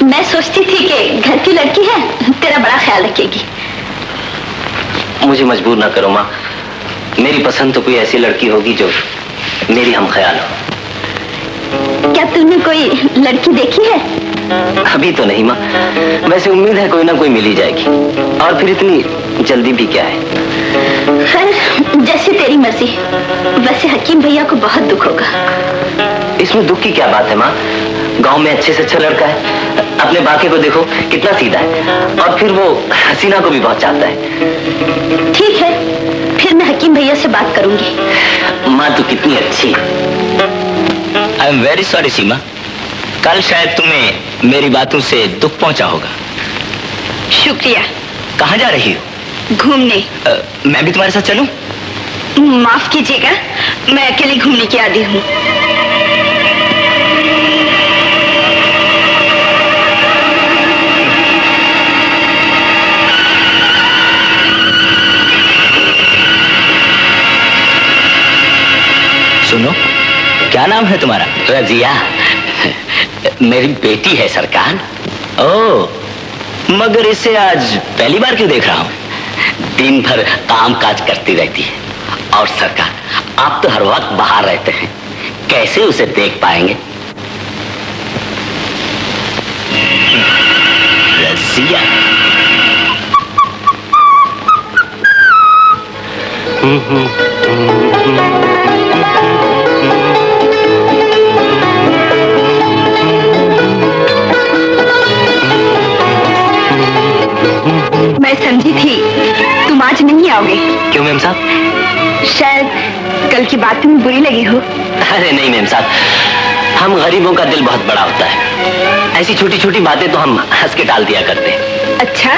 मैं सोचती थी कि घर की लड़की है, तेरा बड़ा ख्याल रखेगी। मुझे मजबूर ना करो माँ, मेरी पसंद तो कोई ऐसी लड़की होगी जो मेरी हम ख्याल हो। क्या तूने कोई लड़की देखी है? अभी तो नहीं माँ, वैसे उम्मीद है कोई ना कोई मिल ही जाएगी। और फिर इतनी जल्दी भी क्या है? खैर जैसे तेरी मर्जी। वैसे हकीम भैया को बहुत दुख होगा। इसमें दुख की क्या बात है माँ? गांव में अच्छे से अच्छा लड़का है। अपने बाके को देखो कितना सीधा है, और फिर वो हसीना को भी बहुत चाहता है। ठीक है, फिर मैं हकीम भैया से बात करूंगी। माँ तू कितनी अच्छी। आई एम वेरी सॉरी सीमा, कल शायद तुम्हें मेरी बातों से दुख पहुंचा होगा। शुक्रिया। कहाँ जा रही हो? घूमने। मैं भी तुम्हारे साथ चलूं? माफ कीजिएगा, मैं अकेले घूमने की आदी हूँ। सुनो, क्या नाम है तुम्हारा? रजिया। मेरी बेटी है सरकार। ओह, मगर इसे आज पहली बार क्यों देख रहा हूँ? दिन भर काम काज करती रहती है। और सरकार, आप तो हर वक्त बाहर रहते हैं, कैसे उसे देख पाएंगे? रजिया। मैं समझी थी तुम आज नहीं आओगे। क्यों मेम साहब? शायद कल की बात तुम्हें बुरी लगी हो। अरे नहीं मेम साहब, हम गरीबों का दिल बहुत बड़ा होता है। ऐसी छोटी छोटी बातें तो हम हंस के टाल दिया करते हैं। अच्छा,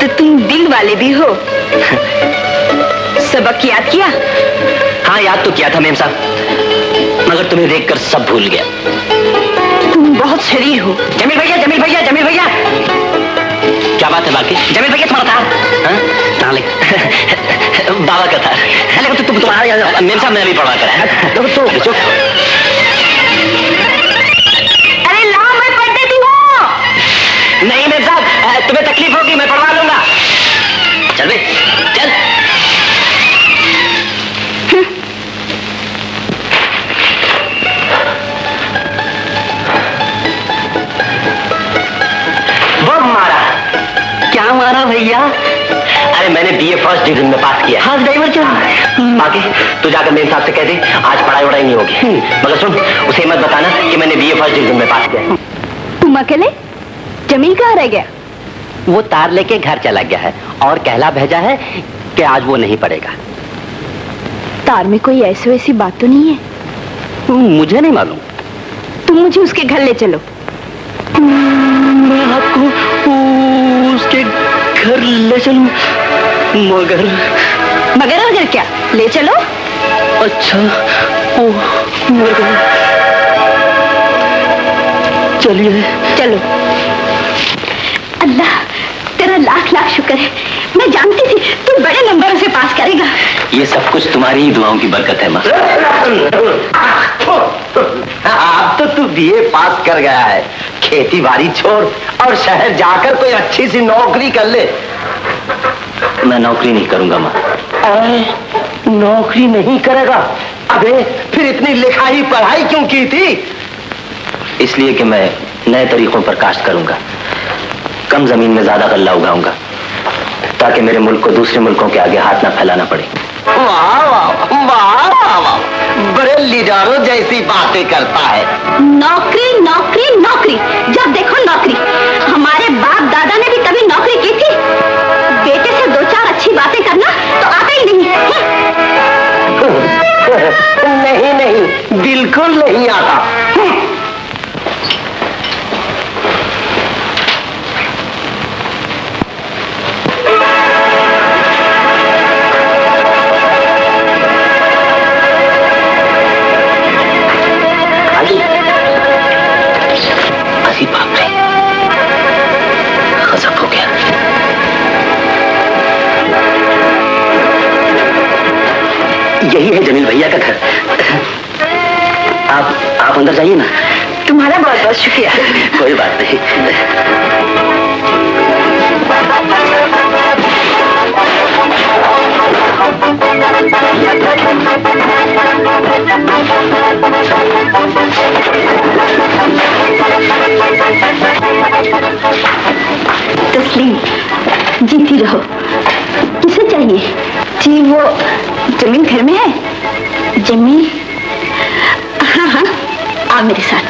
तो तुम दिल वाले भी हो। सबक याद किया? हाँ याद तो किया था मेम साहब, मगर तुम्हें देखकर सब भूल गया। तुम बहुत शरीर हो। जमील भैया, जमील भैया, जमील भैया। क्या बात है बाकी? जमील भैया तुम्हारा था? बाबा का था। अरे तुम तुम्हारा मेम साहब, मैंने भी पढ़वा कर है। चुप। अरे लाओ, मैं पढ़ देती हूँ। नहीं मेम साहब, तुम्हें तकलीफ होगी, मैं पढ़वा लूंगा। चल बे, चल। वो मारा। क्या मारा भैया? अरे मैंने बीए फर्स्ट डिवीजन में पास किया। हाँ ड्राइवर क्या? बाकी तू जाकर मेम साहब से कह दे आज पढ़ाई वढ़ाई नहीं होगी। मगर सुन, उसे मत बताना कि मैंने बीए फर्स्ट डिवीजन में पास किया। तुम अकेले? जमील कहाँ रह गया? वो तार लेके घर चला गया है और कहला भेजा है कि आज वो नहीं पड़ेगा। तार में कोई ऐसी वैसी बात तो नहीं है? मुझे नहीं मालूम। तुम मुझे उसके घर ले चलो। मैं आपको उसके घर ले चलूं, मगर मगर क्या? ले चलो। अच्छा, ओ मगर चलिए। चलो। अल्लाह तेरा लाख लाख शुक्र है, मैं जानती थी तू बड़े नंबरों से पास करेगा। ये सब कुछ तुम्हारी ही दुआओं की बरकत है माँ। अब तो तू बीए पास कर गया है, खेती बाड़ी छोड़ और शहर जाकर कोई अच्छी सी नौकरी कर ले। मैं नौकरी नहीं करूंगा माँ। नौकरी नहीं करेगा? अबे फिर इतनी लिखाई पढ़ाई क्यों की थी? इसलिए कि मैं नए तरीकों पर काश्त करूंगा, कम जमीन में ज्यादा गल्ला उगाऊंगा, ताकि मेरे मुल्क को दूसरे मुल्कों के आगे हाथ ना फैलाना पड़े। वाह वाह वाह वाह, बड़े लीडरों जैसी बातें करता है। नौकरी नौकरी नौकरी, जब देखो नौकरी। हमारे बाप दादा ने भी कभी नौकरी की थी? बेटे से दो चार अच्छी बातें करना तो आता ही नहीं। नहीं नहीं, बिल्कुल नहीं आता। अरे बाप रे, गजब हो गया। यही है जमील भैया का घर। आप अंदर जाइए ना। तुम्हारा बहुत बहुत शुक्रिया। कोई बात नहीं। तस्लीम, जीती रहो। किसे चाहिए? जी वो जमीन घर में है। जमीन? हाँ हाँ, आओ मेरे साथ।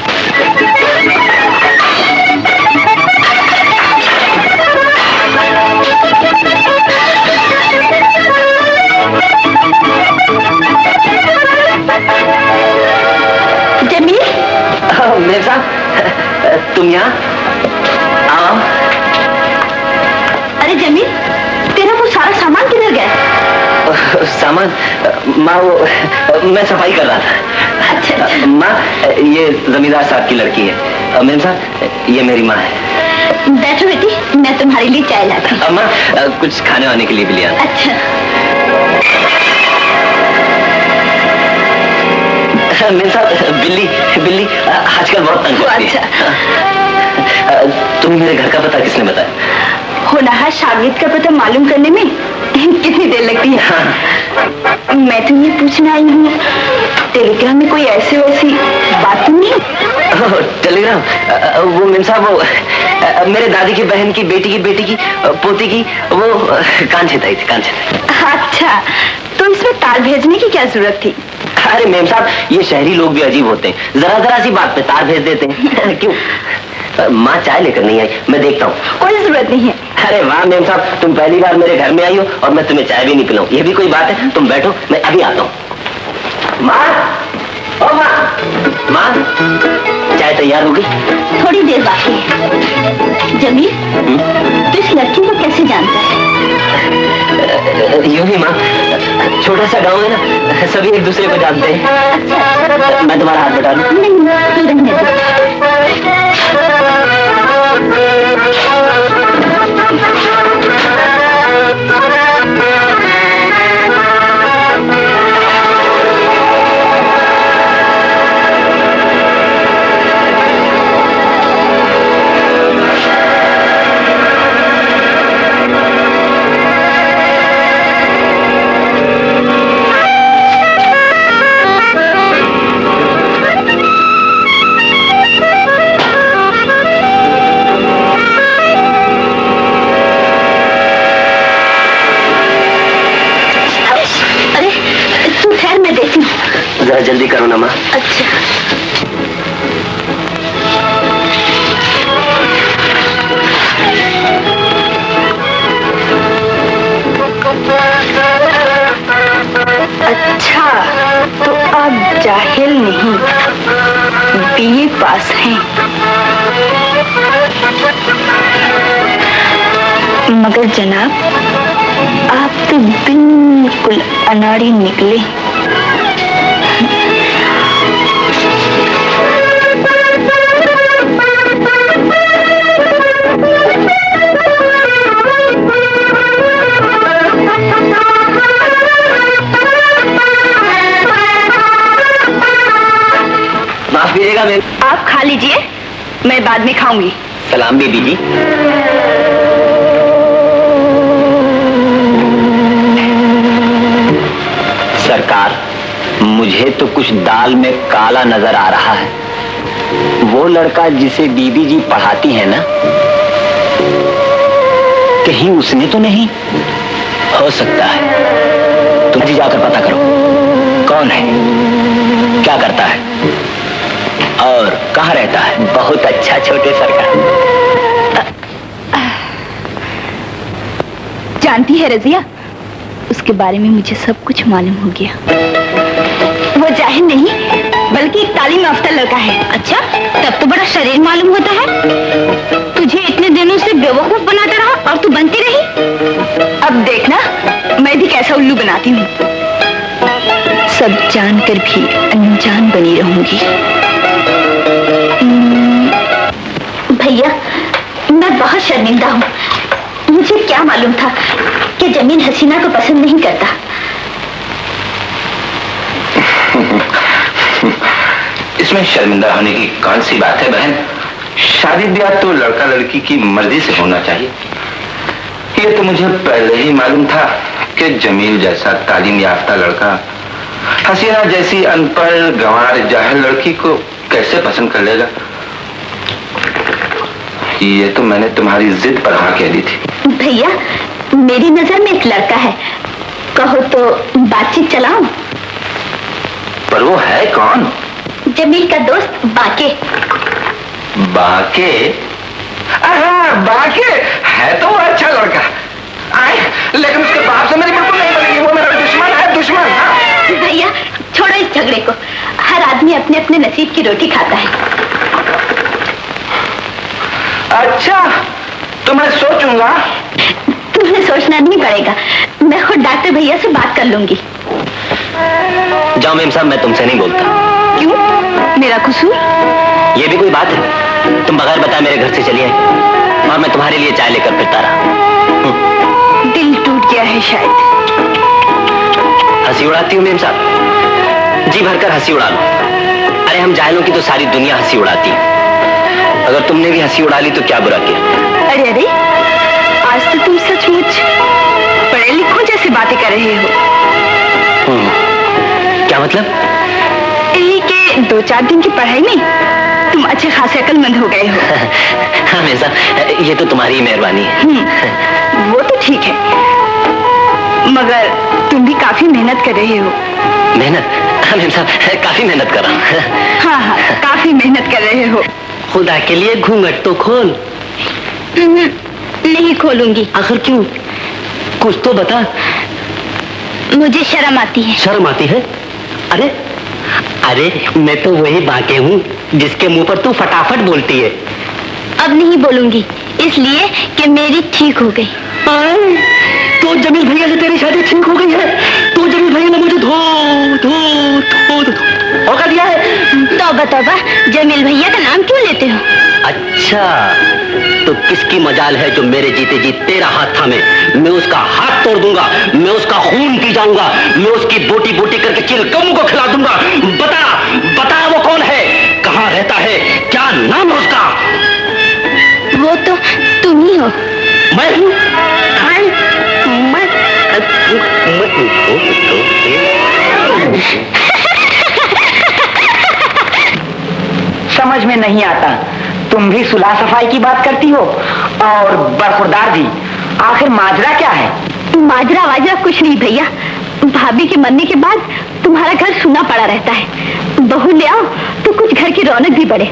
जमीन? मेरे साथ? तुम यहाँ आओ। अरे जमीन, तेरा वो सारा सामान किधर गया? सामान? माँ वो मैं सफाई कर रहा था। अच्छा। माँ ये जमींदार साहब की लड़की है। मेरे साथ ये मेरी माँ है। बैठो बेटी, मैं तुम्हारे लिए चाय लाती हूँ। माँ कुछ खाने वाने के लिए भी लिया। अच्छा। मेरे साथ बिल्ली बिल्ली आजकल बहुत तंग करती है। तुम्हें मेरे घर का पता किसने बताया? होनहार शागिर्द का पता मालूम करने में कितनी देर लगती है? हाँ। मैं तो ये पूछना आई हूँ, टेलीग्राम में कोई ऐसी वैसी बात तो नहीं? टेलीग्राम? वो मेम साहब वो मेरे दादी की बहन की बेटी की पोती की वो कान छिताई थी, कान छिताई। अच्छा, तो इसमें तार भेजने की क्या जरूरत थी? अरे मेम साहब, ये शहरी लोग भी अजीब होते हैं, जरा जरा सी बात पे तार भेज देते हैं। क्यों? माँ चाय लेकर नहीं आई, मैं देखता हूँ। कोई जरूरत नहीं है। अरे वाह मेम साहब, तुम पहली बार मेरे घर में आई हो और मैं तुम्हें चाय भी नहीं पिलाऊं, ये भी कोई बात है? तुम बैठो, मैं अभी आता हूँ। माँ, ओ माँ, माँ, चाय तैयार हो गई? थोड़ी देर बाकी है। जमील, तो इस लड़की को कैसे जानता है? यूं ही माँ, छोटा सा गांव है ना, सभी एक दूसरे को जानते हैं। मैं तुम्हारा हाथ बटा लूं? नहीं, तू रहने दे। जरा जल्दी करो ना माँ। अच्छा। अच्छा, तो आप जाहिल नहीं, बीए पास हैं। मगर जनाब, आप तो बिल्कुल अनाड़ी निकले। माफ कीजिएगा मैम। आप खा लीजिए, मैं बाद में खाऊंगी। सलाम बीबी जी। सरकार, मुझे तो कुछ दाल में काला नजर आ रहा है। वो लड़का जिसे बीबी जी पढ़ाती है ना, कहीं उसने तो नहीं? हो सकता है, तुम जी जाकर पता करो कौन है, क्या करता है और कहाँ रहता है। बहुत अच्छा छोटे सरकार। जानती है रजिया, उसके बारे में मुझे सब कुछ मालूम हो गया। वो जाहिल नहीं बल्कि एक तालीम याफ्ता लड़का है। अच्छा, तब तो बड़ा शरीर मालूम होता है। तुझे इतने दिनों से बेवकूफ बनाता रहा और तू बनती रही। अब देखना मैं भी कैसा उल्लू बनाती हूँ। सब जानकर भी अनजान बनी रहूंगी। भैया, मैं बहुत शर्मिंदा हूँ। मुझे क्या मालूम था कि जमीन हसीना को पसंद नहीं करता। इसमें शर्मिंदा होने की कौन सी बात है बहन? शादी ब्याह तो लड़का लड़की की मर्जी से होना चाहिए। ये तो मुझे पहले ही मालूम था कि जमील जैसा तालीम याफ्ता लड़का हसीना जैसी अनपढ़ गंवार जाहिल लड़की को कैसे पसंद कर लेगा? ये तो मैंने तुम्हारी जिद पर हाँ कह दी थी। भैया, मेरी नजर में एक लड़का है, कहो तो बातचीत चलाओ। पर वो है कौन? जमील का दोस्त बाके। बाके? बाके है तो वो अच्छा लड़का, लेकिन उसके बाप से मेरी बिल्कुल नहीं बनेगी। वो मेरा दुश्मन है, दुश्मन। भैया छोड़ो इस झगड़े को, हर आदमी अपने अपने नसीब की रोटी खाता है। अच्छा, तो मैं सोचूंगा। तुम्हें सोचना नहीं पड़ेगा, मैं खुद डॉक्टर भैया से बात कर लूंगी। जाओ मेम साहब, मैं तुमसे नहीं बोलता। क्यों? मेरा कसूर? ये भी कोई बात है? तुम बगैर बताए मेरे घर से चली आई और मैं तुम्हारे लिए चाय लेकर फिरता रहा। दिल टूट गया है शायद। हंसी उड़ाती हूँ मेम साहब, जी भरकर हंसी उड़ा लो। अरे हम जाहिलों की तो सारी दुनिया हंसी उड़ाती है, अगर तुमने भी हंसी उड़ा ली तो क्या बुरा किया। अरे अरे, आज तो तुम सचमुच पढ़े लिखों जैसी बातें कर रहे हो। क्या मतलब? यही के 2-4 दिन की पढ़ाई में तुम अच्छे खासे अक्लमंद हो गए हो। हाँ मेम साहब, ये तो तुम्हारी मेहरबानी है। वो तो ठीक है, मगर तुम भी काफी मेहनत कर रहे हो। मेहनत? हाँ मेम साहब, काफी मेहनत कर रहा हूँ। हाँ हाँ, काफी मेहनत कर रहे हो। खुदा के लिए घूंघट तो खोल। नहीं खोलूंगी। आखिर क्यों? कुछ तो बता। मुझे शर्म आती है। शर्म आती है? अरे अरे, मैं तो वही बाके हूँ जिसके मुंह पर तू फटाफट बोलती है। अब नहीं बोलूंगी, इसलिए कि मेरी ठीक हो गई। तो जमील भैया से तेरी शादी ठीक हो गई है? तो जमील भैया ने मुझे धोखा दिया है? तौबा तौबा, जमील भैया का नाम क्यों लेते हो? अच्छा, तो किसकी मजाल है जो मेरे जीते जी तेरा हाथ थामे? मैं उसका हाथ तोड़ दूंगा, मैं उसका खून पी जाऊंगा, मैं उसकी बोटी बोटी करके चिलकमू को खिला दूंगा। बता बता, वो कौन है, कहाँ रहता है, क्या नाम है उसका? वो तो तुम ही हो। मैं हूँ? समझ में नहीं आता, तुम भी सुलह सफाई की बात करती हो और बरखुरदार जी, आखिर माजरा क्या है? माजरा वाजरा कुछ नहीं भैया, भाभी के मरने के बाद तुम्हारा घर सूना पड़ा रहता है। बहू ले आओ तो कुछ घर की रौनक भी बढ़े,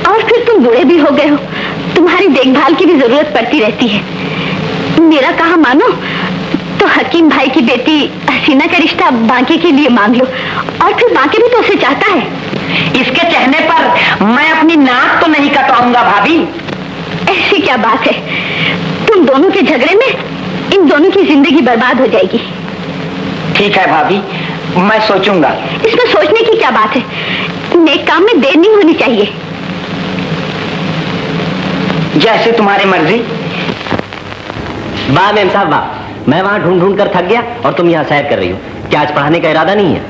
और फिर तुम बूढ़े भी हो गए हो, तुम्हारी देखभाल की भी जरूरत पड़ती रहती है। मेरा कहा मानो तो हकीम भाई की बेटी हसीना का रिश्ता बांके के लिए मांग लो, और फिर बांके भी तो उसे चाहता है। इसके कहने पर मैं अपनी नाक तो नहीं कटवाऊंगा भाभी। ऐसी क्या बात है, तुम दोनों के झगड़े में इन दोनों की जिंदगी बर्बाद हो जाएगी। ठीक है भाभी, मैं सोचूंगा। इसमें सोचने की क्या बात है, नेक काम में देर नहीं होनी चाहिए। जैसे तुम्हारी मर्जी। वाह मेम साहब वाह, मैं वहां ढूंढ ढूंढ कर थक गया और तुम यहाँ सैर कर रही हो। क्या आज पढ़ाने का इरादा नहीं है?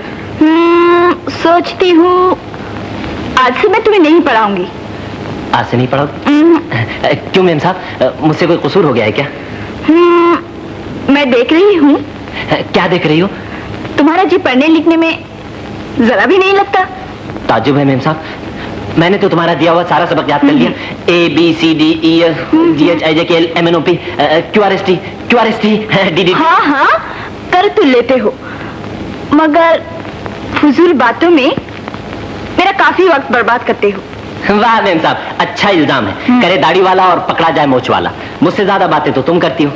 सोचती हूँ आज से मैं तुम्हें नहीं पढ़ाऊंगी। आज से नहीं पढ़ोगे? क्यों मेम साहब, मुझसे कोई कसूर हो गया है क्या? मैं देख रही हूँ। क्या देख रही हो? तुम्हारा जी पढ़ने लिखने में जरा भी नहीं लगता। ताज्जुब है मेम साहब, मैंने तो तुम्हारा दिया हुआ सारा सबक याद कर लिया। ABCDEFGHIJKL MNOP QRST DD। हाँ हाँ, कर तो लेते हो, मगर फुजूल बातों में मेरा काफी वक्त बर्बाद करते हो। वाह मेम साहब, अच्छा इल्जाम है। करे दाढ़ी वाला और पकड़ा जाए मोच वाला। मुझसे ज्यादा बातें तो तुम करती हो।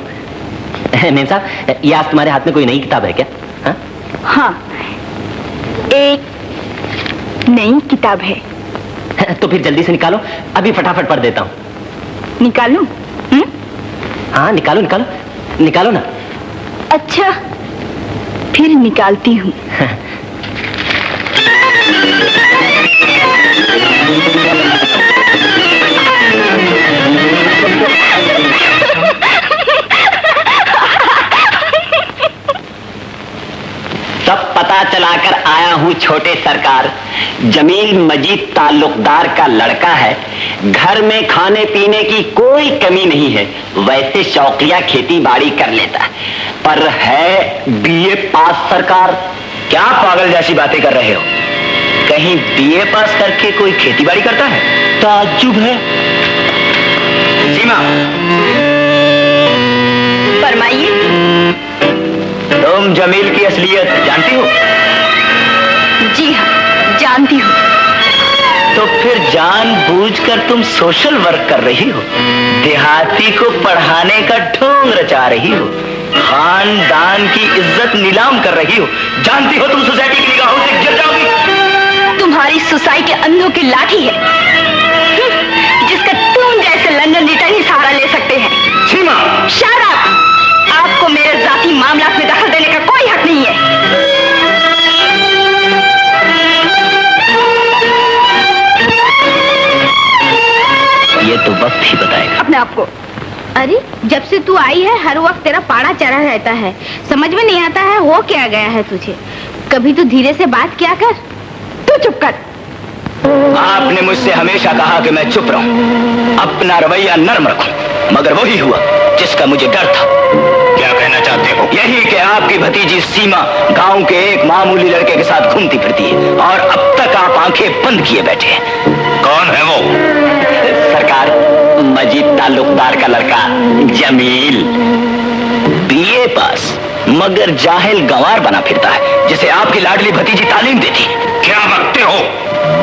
मेम साहब, ये आज तुम्हारे हाथ में कोई नई किताब है क्या? हाँ, एक नई किताब है। तो फिर जल्दी से निकालो, अभी फटाफट पढ़ देता हूँ। निकालूं? हाँ निकालो निकालो निकालो ना। अच्छा, फिर निकालती हूँ। तब पता चलाकर आया हूँ छोटे सरकार, जमील मजीद ताल्लुकदार का लड़का है। घर में खाने पीने की कोई कमी नहीं है। वैसे शौकिया खेती बाड़ी कर लेता है, पर है BA पास सरकार। क्या पागल जैसी बातें कर रहे हो? कहीं बीए पास करके कोई खेतीबाड़ी करता है? ताज्जुब है। सीमा, फरमाइए। तुम जमील की असलियत जानती हो? जी हाँ, जानती हूँ। तो फिर जानबूझकर तुम सोशल वर्क कर रही हो, देहाती को पढ़ाने का ढोंग रचा रही हो, खानदान की इज्जत नीलाम कर रही हो। जानती हो तुम सोसाइटी की निगाहों से गिर जाओगी। तुम्हारी सोसाइटी अंधों की लाठी है, जिसका तुम जैसे लंदन रिटर्न ही सहारा ले सकते हैं। सीमा, शट अप! आपको मेरे जाती मामला में दखल देने का कोई हक नहीं है। ये तो वक्त ही बताएगा अपने आप को। अरे जब से तू आई है हर वक्त तेरा पाड़ा चढ़ा रहता है, समझ में नहीं आता है हो क्या गया है तुझे। कभी तू धीरे से बात किया कर। तू चुप कर। आपने मुझसे हमेशा कहा कि मैं चुप रहूं, अपना रवैया नर्म रखूं, मगर वही हुआ जिसका मुझे डर था। क्या कहना चाहते हो? यही कि आपकी भतीजी सीमा गांव के एक मामूली लड़के के साथ घूमती फिरती है और अब तक आप आंखें बंद किए बैठे हैं। कौन है वो? सरकार, मजीद ताल्लुकदार का लड़का जमील, बीए पास मगर जाहिल गंवार बना फिरता है, जिसे आपकी लाडली भतीजी तालीम देती। क्या बकते हो?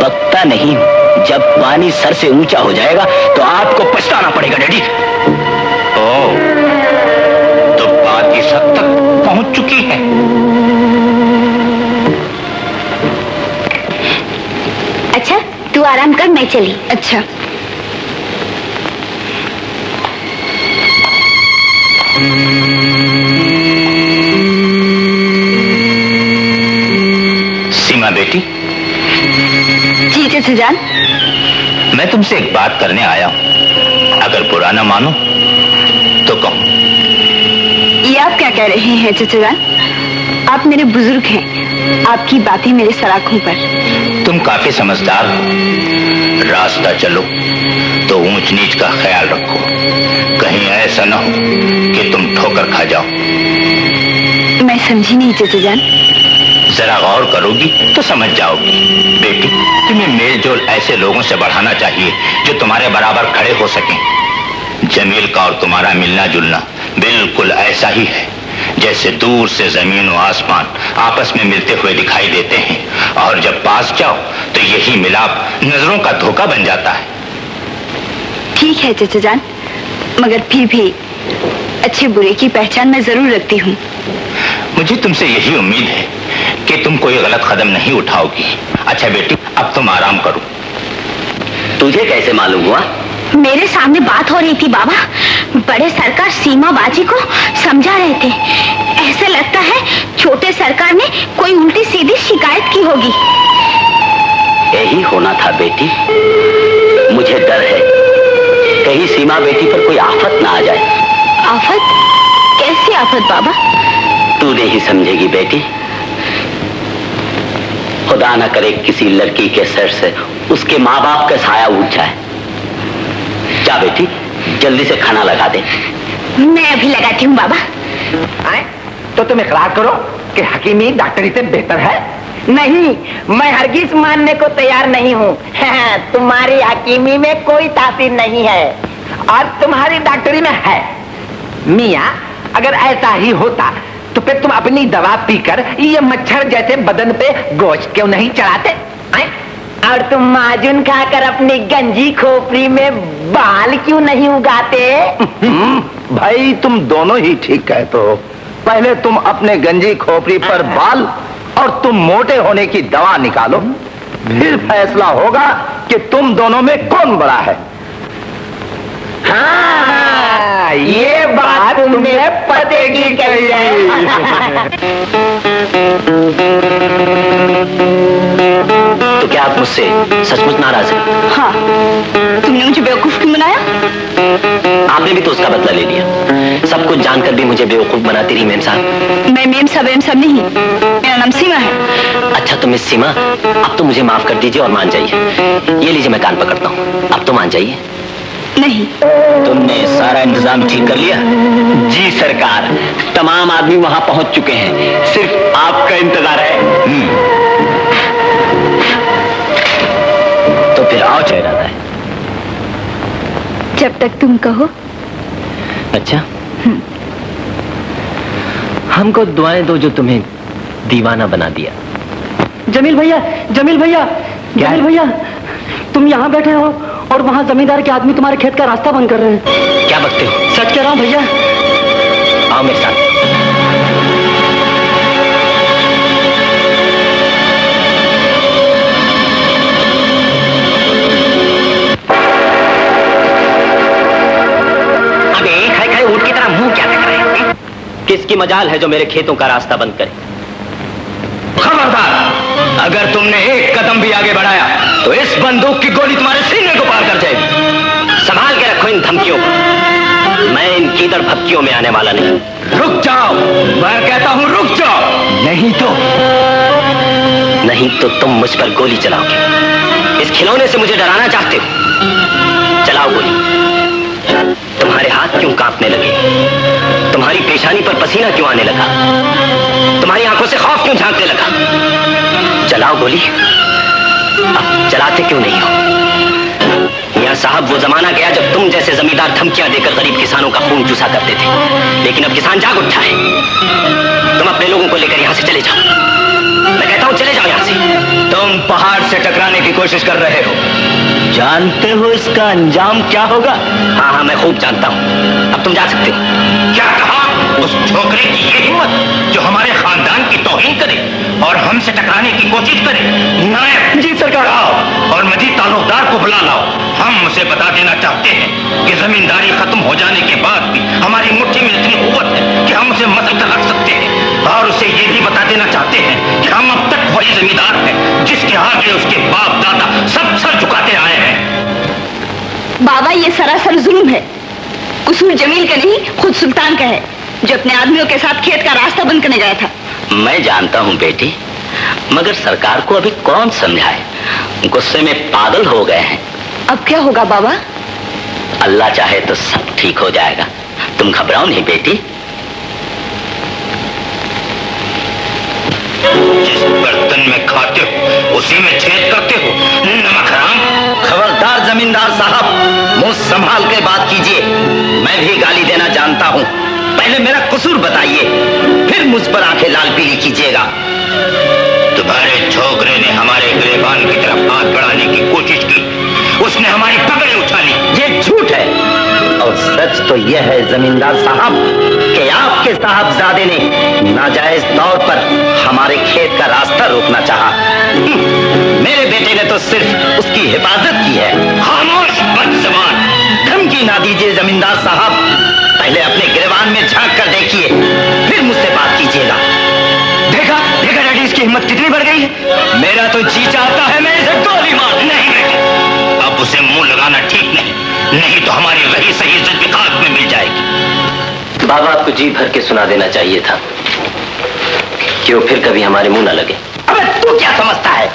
बकता नहीं, जब पानी सर से ऊंचा हो जाएगा तो आपको पछताना पड़ेगा डैडी। ओह, तो बात इस हद तक पहुंच चुकी है। अच्छा तू आराम कर, मैं चली। अच्छा। सीमा बेटी, जी चाचा जान। मैं तुमसे एक बात करने आया हूं, अगर बुरा ना मानो तो कहो। ये आप क्या कह रहे हैं चाचा जान? आप मेरे बुजुर्ग हैं, आपकी बातें मेरे सराखों पर। तुम काफी समझदार हो। रास्ता चलो तो ऊंच नीच का ख्याल रखो, कहीं ऐसा ना हो कि तुम ठोकर खा जाओ। मैं समझी नहीं चाचा जान। जरा गौर करोगी तो समझ जाओगी। बेटी, तुम्हें मेलजोल ऐसे लोगों से बढ़ाना चाहिए जो तुम्हारे बराबर खड़े हो सकें। जमील का और तुम्हारा मिलना जुलना बिल्कुल ऐसा ही है जैसे दूर से जमीन और आसमान आपस में मिलते हुए दिखाई देते हैं, और जब पास जाओ तो यही मिलाप नजरों का धोखा बन जाता है। ठीक है चाचा जान, मगर फिर भी अच्छे बुरे की पहचान मैं जरूर रखती हूँ। मुझे तुमसे यही उम्मीद है कि तुम कोई गलत कदम नहीं उठाओगी। अच्छा बेटी, अब तुम आराम करो। तुझे कैसे मालूम हुआ? मेरे सामने बात हो रही थी बाबा, बड़े सरकार सीमा बाजी को समझा रहे थे। ऐसा लगता है छोटे सरकार ने कोई उल्टी सीधी शिकायत की होगी। यही होना था बेटी, मुझे डर है कहीं सीमा बेटी पर कोई आफत ना आ जाए। आफत? कैसी आफत बाबा? तू नहीं समझेगी बेटी। खुदा न करे किसी लड़की के सर से उसके माँ बाप का साया उठ जाए। जा बेटी, जल्दी से खाना लगा दे। मैं अभी लगाती हूँ बाबा। तो तुम इकरार करो कि हकीमी डॉक्टरी से बेहतर है। नहीं, मैं हरगिज मानने को तैयार नहीं हूँ। तुम्हारी हकीमी में कोई तासीर नहीं है और तुम्हारी डॉक्टरी में है। मियाँ, अगर ऐसा ही होता तो फिर तुम अपनी दवा पीकर ये मच्छर जैसे बदन पे गोश्त क्यों नहीं चढ़ाते? और तुम माजून खाकर अपनी गंजी खोपड़ी में बाल क्यों नहीं उगाते? भाई तुम दोनों ही ठीक कहते हो। पहले तुम अपने गंजी खोपड़ी पर बाल और तुम मोटे होने की दवा निकालो, फिर फैसला होगा कि तुम दोनों में कौन बड़ा है। हाँ, ये बात तुमने पते की कही है। तो क्या आप मुझसे सचमुच नाराज हैं? हाँ, तुमने मुझे बेवकूफ क्यों बनाया? आपने भी तो उसका बदला ले लिया। सब कुछ जानकर भी मुझे बेवकूफ बनाती रही मेम साहब। मैं मेम सब नहीं, मेरा नाम सीमा है। अच्छा तो मिस सीमा, अब तो मुझे माफ कर दीजिए और मान जाइए। ये लीजिए, मैं कान पकड़ता हूँ, अब तो मान जाइए। नहीं। तुमने सारा इंतजाम ठीक कर लिया? जी सरकार, तमाम आदमी वहां पहुंच चुके हैं, सिर्फ आपका इंतजार है। फिर आओ इरादा है। जब तक तुम कहो। अच्छा, हमको दुआएं दो जो तुम्हें दीवाना बना दिया। जमील भैया, जमील भैया, जमील भैया, तुम यहाँ बैठे हो और वहाँ जमींदार के आदमी तुम्हारे खेत का रास्ता बंद कर रहे हैं। क्या बकते हो? सच कह रहा हूँ भैया। आओ मेरे साथ। अबे खाए खाए ऊँट की तरह मुंह क्या देख रहे हैं? किसकी मजाल है जो मेरे खेतों का रास्ता बंद करे? खबरदार, अगर तुमने एक कदम भी आगे बढ़ाया तो इस बंदूक की गोली तुम्हारे सीने को पार कर जाएगी। संभाल के रखो इन धमकियों को। मैं इन कीदड़ भक्तियों में आने वाला नहीं। रुक जाओ, मैं कहता हूं रुक जाओ, नहीं तो तुम मुझ पर गोली चलाओगे। इस खिलौने से मुझे डराना चाहते हो? चलाओ गोली। तुम्हारे हाथ क्यों कांपने लगे? तुम्हारी पेशानी पर पसीना क्यों आने लगा? तुम्हारी आंखों से खौफ क्यों झांकने लगा? चलाओ गोली। अब चलाते क्यों नहीं हो? मियां साहब, वो जमाना गया जब तुम जैसे जमींदार धमकियां देकर गरीब किसानों का खून चूसा करते थे, लेकिन अब किसान जाग उठा है। तुम अपने लोगों को लेकर यहां से चले जाओ। मैं कहता हूं चले जाओ यहां से। तुम पहाड़ से टकराने की कोशिश कर रहे हो। जानते हो इसका अंजाम क्या होगा? हाँ हाँ, मैं खूब जानता हूं। अब तुम जा सकते हो। क्या कहा? उस छोकरे की ये हिम्मत जो हमारे खानदान की तौहीन करे और हमसे टकराने की कोशिश करे। नायब जी सरकार। आओ और मजीद ताल्लुकदार को बुला लाओ। हम उसे बता देना चाहते हैं कि जमींदारी खत्म हो जाने के बाद भी हमारी मुट्ठी में इतनी कुव्वत है कि हम उसे मसल कर रख सकते हैं, और उसे ये भी बता देना चाहते हैं कि हम अब तक वही जमींदार हैं जिसके आगे उसके बाप दादा सब सर झुकाते आए हैं। बाबा, ये सरासर जुल्म है। कसूर जमील का नहीं, खुद सुल्तान का है, जो अपने आदमियों के साथ खेत का रास्ता बंद करने गया था। मैं जानता हूं बेटी, मगर सरकार को अभी कौन समझाए? गुस्से में पागल हो गए हैं। अब क्या होगा बाबा? अल्लाह चाहे तो सब ठीक हो जाएगा। तुम घबराओ नहीं बेटी। जिस बर्तन में खाते हो उसी में छेद करते हो, नमक हराम। खबरदार जमींदार साहब, मुंह संभाल के बात कीजिए। मैं भी गाली देना जानता हूं। पहले मेरा कसूर बताइए, फिर मुझ पर आंखें लाल पीली कीजिएगा। तुम्हारे छोकरे ने हमारे गिरेबान की तरफ हाथ बढ़ाने की कोशिश की, उसने हमारी पकड़े उछाली। ये झूठ है, और सच तो यह है जमींदार साहब कि आपके साहबजादे ने नाजायज तौर पर हमारे खेत का रास्ता रोकना चाहा। मेरे बेटे ने तो सिर्फ उसकी हिफाजत की है। खामोश बदज़बान! धमकी ना दीजिए जमींदार साहब। पहले अपने गिरेबान में झांक कर देखिए, फिर मुझसे बात कीजिएगा। देखा देखा डैडी, इसकी हिम्मत कितनी बढ़ गई है। मेरा तो जी चाहता है मैं इसे गोली मार। नहीं बेटे, अब उसे मुंह लगाना ठीक नहीं तो हमारी रही सही इज्जत भी खाक में मिल जाएगी। बाबा, आपको जी भर के सुना देना चाहिए था कि वो फिर कभी हमारे मुंह न लगे। अबे तू क्या समझता है?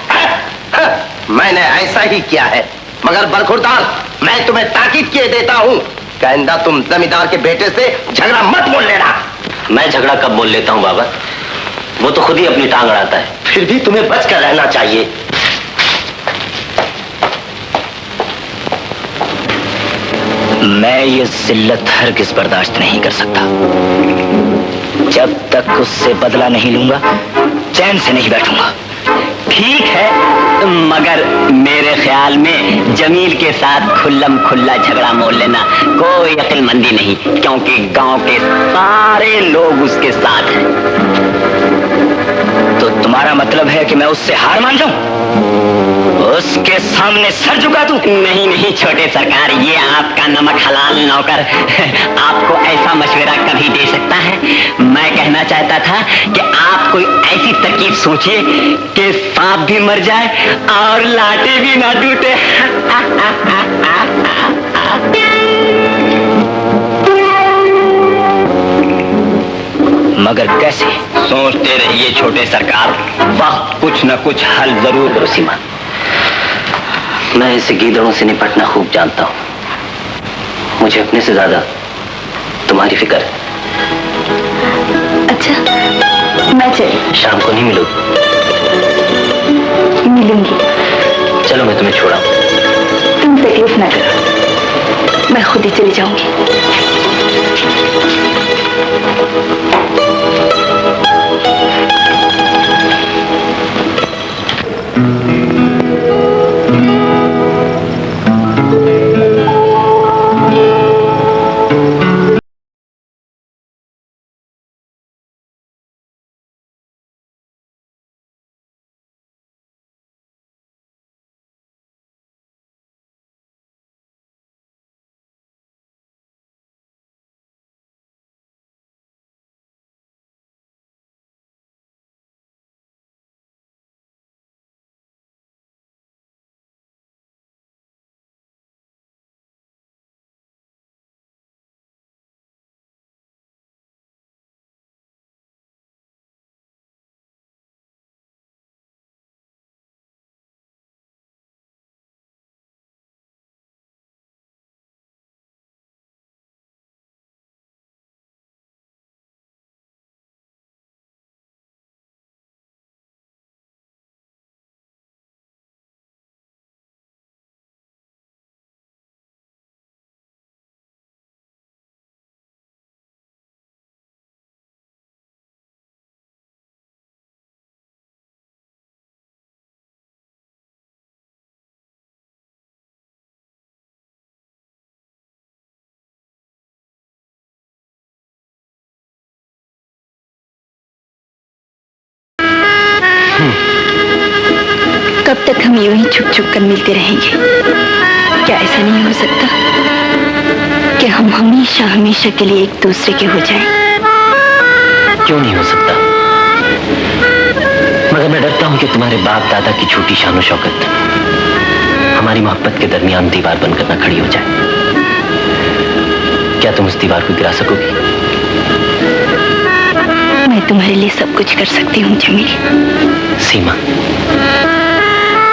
मैंने ऐसा ही किया है, मगर बरखुरदार, मैं तुम्हें ताकीद किए देता हूँ कि आइंदा तुम जमींदार के बेटे से झगड़ा मत बोल लेना। मैं झगड़ा कब बोल लेता हूँ बाबा? वो तो खुद ही अपनी टांग अड़ाता है। फिर भी तुम्हें बच कर रहना चाहिए। मैं ये जिल्लत हरगिज़ बर्दाश्त नहीं कर सकता। जब तक उससे बदला नहीं लूंगा, चैन से नहीं बैठूंगा। ठीक है, मगर मेरे ख्याल में जमील के साथ खुल्लम खुल्ला झगड़ा मोल लेना कोई अक्लमंदी नहीं, क्योंकि गांव के सारे लोग उसके साथ हैं। तो तुम्हारा मतलब है कि मैं उससे हार मान जाऊं, उसके सामने सर झुका दूं? नहीं नहीं छोटे सरकार, ये आपका नमक हलाल नौकर आपको ऐसा मशवरा कभी दे सकता है? मैं कहना चाहता था कि आप कोई ऐसी तरकीब सोचिए कि सांप भी मर जाए और लाठी भी ना टूटे। मगर कैसे? सोचते रहिए छोटे सरकार, वक्त कुछ न कुछ हल जरूर करो। सीमा, मैं ऐसे गीदड़ों से निपटना खूब जानता हूं। मुझे अपने से ज्यादा तुम्हारी फिक्र है। अच्छा, मैं चली। शाम को नहीं मिलोगी? मिलूंगी। चलो मैं तुम्हें छोड़ा हूं। खुद ही चली जाऊंगी। कब तक हम यूं ही छुप छुप कर मिलते रहेंगे? क्या ऐसा नहीं हो सकता कि हम हमेशा हमेशा के लिए एक दूसरे के हो जाएं? क्यों नहीं हो सकता? मगर मैं डरता हूं कि तुम्हारे बाप दादा की छोटी शान शौकत हमारी मोहब्बत के दरमियान दीवार बनकर ना खड़ी हो जाए। क्या तुम उस दीवार को गिरा सकोगी? मैं तुम्हारे लिए सब कुछ कर सकती हूँ जमील। सीमा,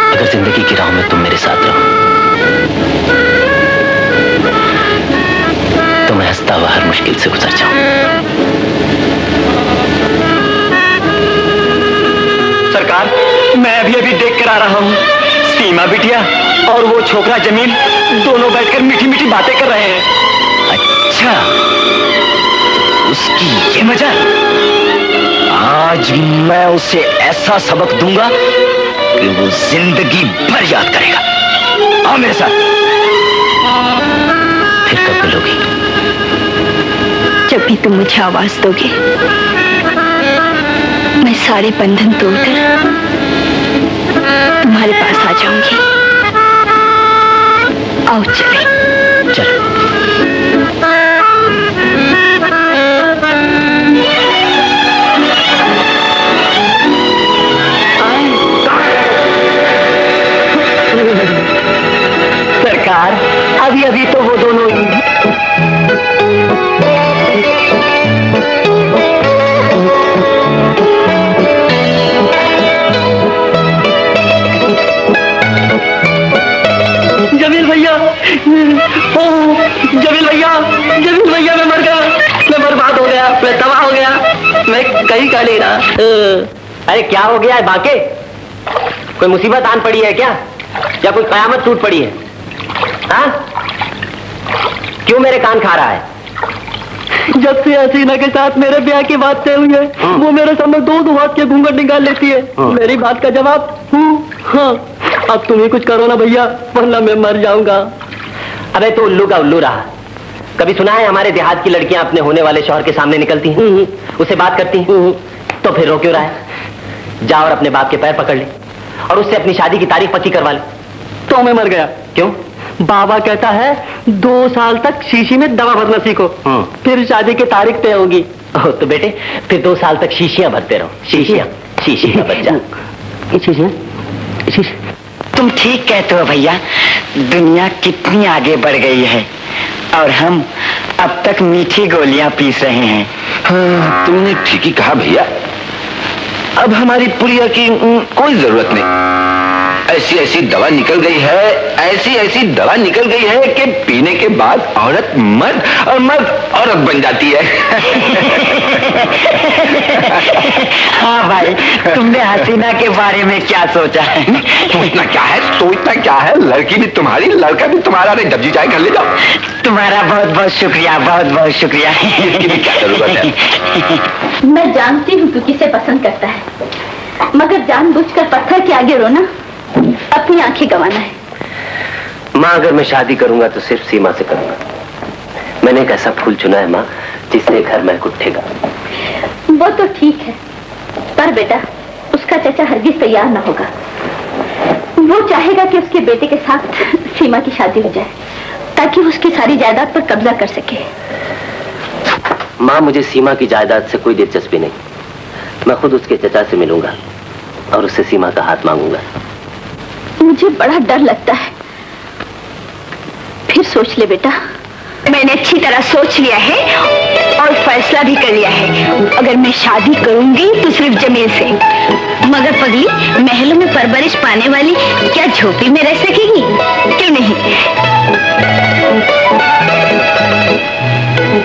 अगर जिंदगी की राह में तुम मेरे साथ रहो तो मैं हंसता हुआ हर मुश्किल से गुजर जाऊं। सरकार, मैं अभी अभी देख कर आ रहा हूँ। सीमा बिटिया और वो छोकरा जमील दोनों बैठकर मीठी मीठी बातें कर रहे हैं। अच्छा, उसकी ये मजा। आज मैं उसे ऐसा सबक दूंगा कि वो जिंदगी भर याद करेगा। आओ मेरे साथ। फिर कब मिलोगी? जब भी तुम मुझे आवाज दोगे मैं सारे बंधन तोड़कर तुम्हारे पास आ जाऊंगी। आओ चले। चलो। सरकार, अभी अभी तो वो दोनों जमील भैया, ओ जमील भैया, जमील भैया, मैं मर गया, मैं बर्बाद हो गया, मैं तबाह हो गया, मैं कहीं का नहीं रहा। अरे क्या हो गया है बाके? कोई मुसीबत आन पड़ी है क्या? या कोई कयामत टूट पड़ी है? हाँ? क्यों मेरे कान खा रहा है? जब से हसीना के साथ मेरे ब्याह की बात तय हुई है वो मेरे सामने दो हाथ के घूंघट निकाल लेती है। मेरी बात का जवाब हाँ। अब तुम ही कुछ करो ना भैया, वरना मैं मर जाऊंगा। अबे तो उल्लू का उल्लू रहा। कभी सुना है हमारे देहात की लड़कियां अपने होने वाले शौहर के सामने निकलती हैं, उससे बात करती हैं? तो फिर रो क्यों रहा है? जा और अपने बाप के पैर पकड़ ले और उससे अपनी शादी की तारीख पक्की करवा ले। तो मैं मर गया। क्यों? बाबा कहता है 2 साल तक शीशी में दवा भरना सीखो, फिर शादी की तारीख तय होगी। तो बेटे फिर 2 साल तक शीशियां भरते रहो। शीशियां, शीशी का बच्चा। तुम ठीक कहते हो भैया, दुनिया कितनी आगे बढ़ गई है और हम अब तक मीठी गोलियां पीस रहे हैं। हाँ, तुमने ठीक ही कहा भैया। अब हमारी पुलिया की कोई जरूरत नहीं। ऐसी ऐसी दवा निकल गई है, ऐसी ऐसी दवा निकल गई है कि पीने के बाद औरत मर्द और मर्द औरत बन जाती है। हाँ भाई, तुमने हसीना के बारे में क्या सोचा है? सोचना क्या है, सोचना क्या है, लड़की भी तुम्हारी, लड़का भी तुम्हारा। नहीं जब जी चाहे घर ले जाओ। तुम्हारा बहुत बहुत शुक्रिया, बहुत बहुत शुक्रिया। इसकी भी क्या जरूरत है? मैं जानती हूँ तू किसे पसंद करता है, मगर जानबूझकर पत्थर के आगे रोना अपनी आंखें गंवाना है। माँ, अगर मैं शादी करूंगा तो सिर्फ सीमा से करूंगा। मैंने एक ऐसा फूल चुना है माँ, जिससे घर महक उठेगा। वो तो ठीक है, पर बेटा उसका चाचा हरगिज तैयार ना होगा। वो चाहेगा कि उसके बेटे के साथ सीमा की शादी हो जाए, ताकि वो उसकी सारी जायदाद पर कब्जा कर सके। माँ, मुझे सीमा की जायदाद से कोई दिलचस्पी नहीं। मैं खुद उसके चाचा से मिलूंगा और उससे सीमा का हाथ मांगूंगा। मुझे बड़ा डर लगता है। फिर सोच ले बेटा। मैंने अच्छी तरह सोच लिया है और फैसला भी कर लिया है। अगर मैं शादी करूंगी तो सिर्फ जमील से। मगर पगली, महलों में परवरिश पाने वाली क्या झोपड़ी में रह सकेगी? क्यों नहीं?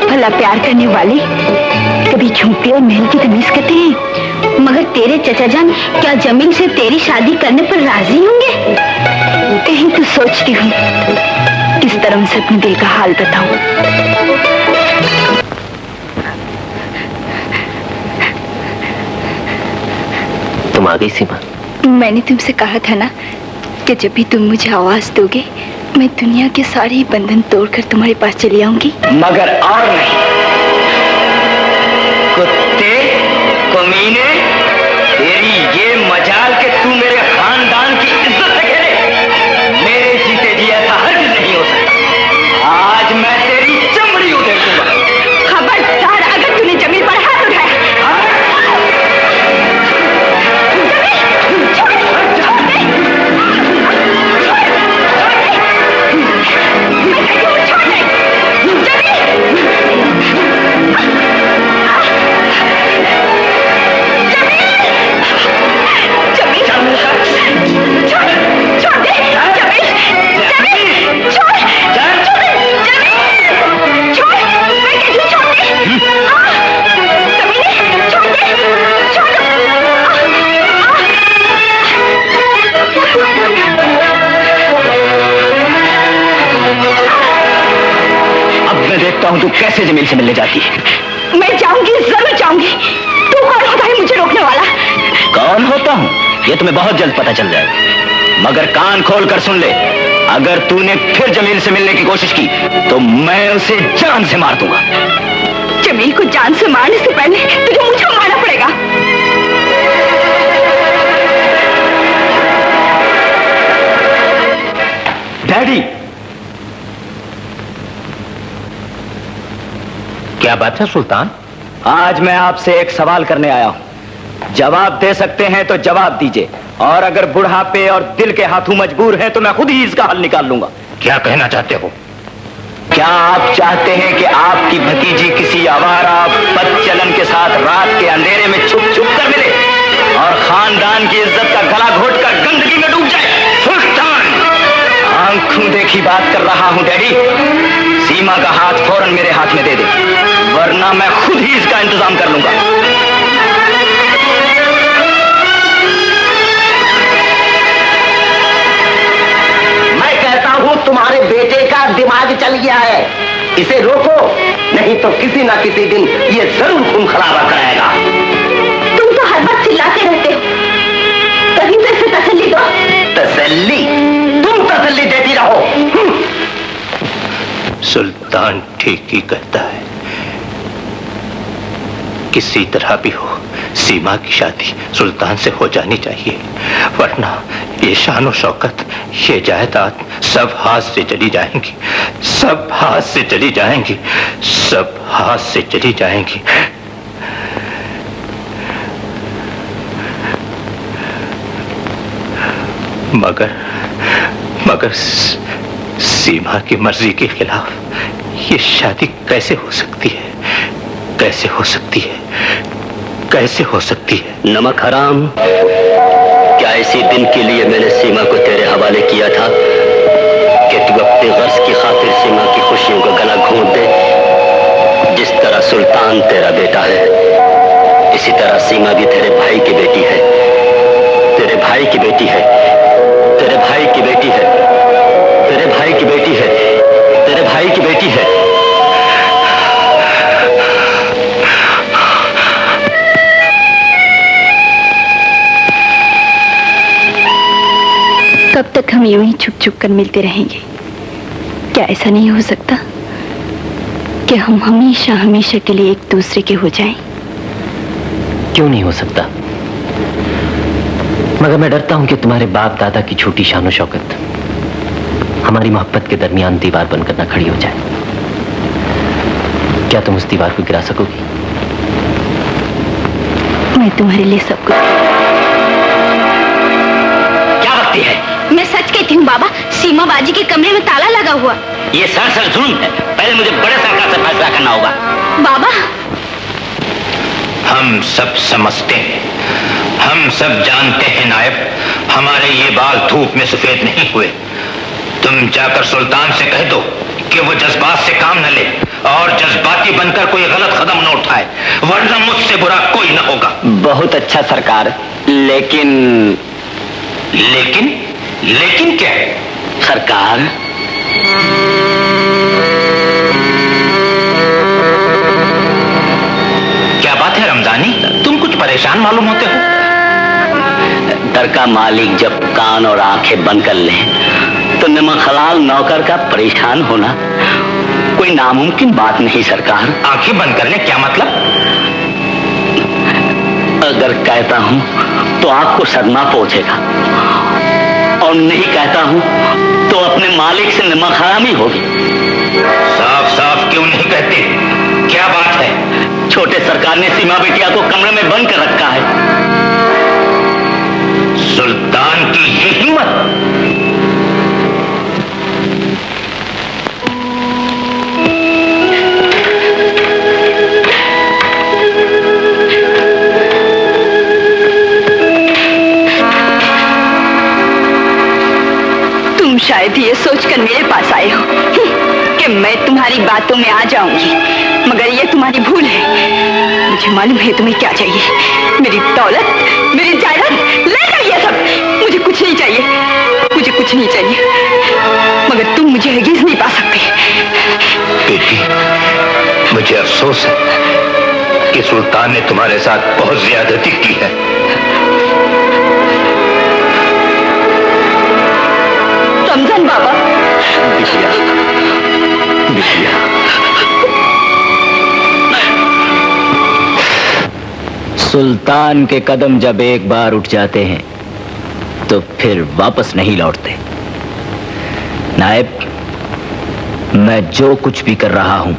भला प्यार करने वाले कभी झोपड़ी और महल की तमीज करते हैं? मगर तेरे चचा जान क्या जमील से तेरी शादी करने पर राजी होंगे? यही तो सोचती हूँ, किस तरह से अपने दिल का हाल बताऊं। तुम आ गई सीमा? मैंने तुमसे कहा था ना कि जब भी तुम मुझे आवाज दोगे मैं दुनिया के सारे बंधन तोड़कर तुम्हारे पास चली आऊंगी। मगर और नहीं। कुत्ते, कमीने, तेरी ये मजाल के तू मेरे खानदान की इज्जत से खेले। मेरे जीते जी ऐसा हरगिज़ नहीं हो सकता। आज मैं तेरी चमड़ी उधेड़ दूंगा। खबरदार अगर तूने जमीन पर हाथ उठाया। तू कैसे जमील से मिलने जाती है? मैं जाऊंगी, जरूर जाऊंगी। तू कौन होता है मुझे रोकने वाला? कौन होता हूँ ये तुम्हें बहुत जल्द पता चल जाएगा। मगर कान खोल कर सुन ले, अगर तूने फिर जमील से मिलने की कोशिश की तो मैं उसे जान से मार दूंगा। जमील को जान से मारने से पहले तुझे मुझे मारना पड़ेगा। डैडी, क्या बात है सुल्तान? आज मैं आपसे एक सवाल करने आया हूं। जवाब दे सकते हैं तो जवाब दीजिए, और अगर बुढ़ापे और दिल के हाथों मजबूर हैं तो मैं खुद ही इसका हल निकाल लूंगा। क्या कहना चाहते हो? क्या आप चाहते हैं कि आपकी भतीजी किसी आवारा बदचलन के साथ रात के अंधेरे में छुप छुप कर मिले और खानदान की इज्जत का गला घोटकर गंदगी में डूब जाए? सुल्तान, आंखों देखी बात कर रहा हूं डैडी। सीमा का हाथ फौरन मेरे हाथ में दे दे, वरना मैं खुद ही इसका इंतजाम कर लूंगा। मैं कहता हूं तुम्हारे बेटे का दिमाग चल गया है, इसे रोको, नहीं तो किसी ना किसी दिन ये जरूर खून खराबा कराएगा। तुम तो हर वक्त चिल्लाते रहते हो, कभी तो इसे तसल्ली दो। तसल्ली? तुम तसल्ली देती रहो। सुल्तान ठीक ही कहता है। किसी तरह भी हो सीमा की शादी सुल्तान से हो जानी चाहिए, वरना ये शान और शौकत, ये जायदाद सब हाथ से चली जाएंगी, सब हाथ से चली जाएंगी, सब हाथ से चली जाएंगी। मगर सीमा की मर्जी के खिलाफ ये शादी कैसे हो सकती है? कैसे हो सकती है? कैसे हो सकती है? नमक हराम, क्या इसी दिन के लिए मैंने सीमा को दिया था कि तू अपने गर्ज की खातिर सीमा की खुशियों का गला घोंट दे। जिस तरह सुल्तान तेरा बेटा है, इसी तरह सीमा भी तेरे भाई की बेटी है। तेरे भाई की बेटी है, तेरे भाई की बेटी है, तेरे भाई की बेटी है, तेरे भाई की बेटी है। कब तक हम यूं ही छुप छुप कर मिलते रहेंगे? क्या ऐसा नहीं हो सकता कि हम हमेशा हमेशा के लिए एक दूसरे के हो जाएं? क्यों नहीं हो सकता? मगर मैं डरता हूं कि तुम्हारे बाप दादा की छोटी शान और शौकत हमारी मोहब्बत के दरमियान दीवार बनकर ना खड़ी हो जाए। क्या तुम उस दीवार को गिरा सकोगी? मैं तुम्हारे लिए सब कुछ। क्या बकती है? मैं सच कहती हूँ बाबा, सीमा बाजी के कमरे में ताला लगा हुआ। ये सरासर जुल्म है। पहले मुझे बड़े सरकार से फैसला करना होगा। बाबा, हम सब समझते हैं, हम सब जानते हैं नायब, हमारे ये बाल धूप में सफेद नहीं हुए। तुम जाकर सुल्तान से कह दो कि वो जज्बात से काम न ले और जज्बाती बनकर कोई गलत कदम न उठाए, वरना मुझसे बुरा कोई न होगा। बहुत अच्छा सरकार, लेकिन लेकिन क्या? सरकार, क्या बात है रमजानी, तुम कुछ परेशान मालूम होते हो? दर का मालिक जब कान और आंखें बंद कर ले तो नमक हलाल नौकर का परेशान होना कोई नामुमकिन बात नहीं सरकार। आंखें बंद करने क्या मतलब? अगर कहता हूं तो आपको सदमा पहुंचेगा और नहीं कहता हूं तो अपने मालिक से नमक हरामी होगी। साफ साफ क्यों नहीं कहते? क्या बात है? छोटे सरकार ने सीमा बिटिया को कमरे में बंद कर रखा है। सुल्तान की ये हिम्मत! तुम शायद ये सोचकर मेरे पास आए हो कि मैं तुम्हारी बातों में आ जाऊंगी, मगर ये तुम्हारी भूल है। मुझे मालूम है तुम्हें क्या चाहिए। मेरी दौलत, मेरी जायदाद, लेकर ये सब। मुझे कुछ नहीं चाहिए, मुझे कुछ नहीं चाहिए, मगर तुम मुझे हरगिज़ नहीं पा सकते। बेटी, मुझे अफसोस है कि सुल्तान ने तुम्हारे साथ बहुत ज्यादती की है। रमजान बाबा, बिटिया, बिटिया, सुल्तान के कदम जब एक बार उठ जाते हैं तो फिर वापस नहीं लौटते। नायब, मैं जो कुछ भी कर रहा हूं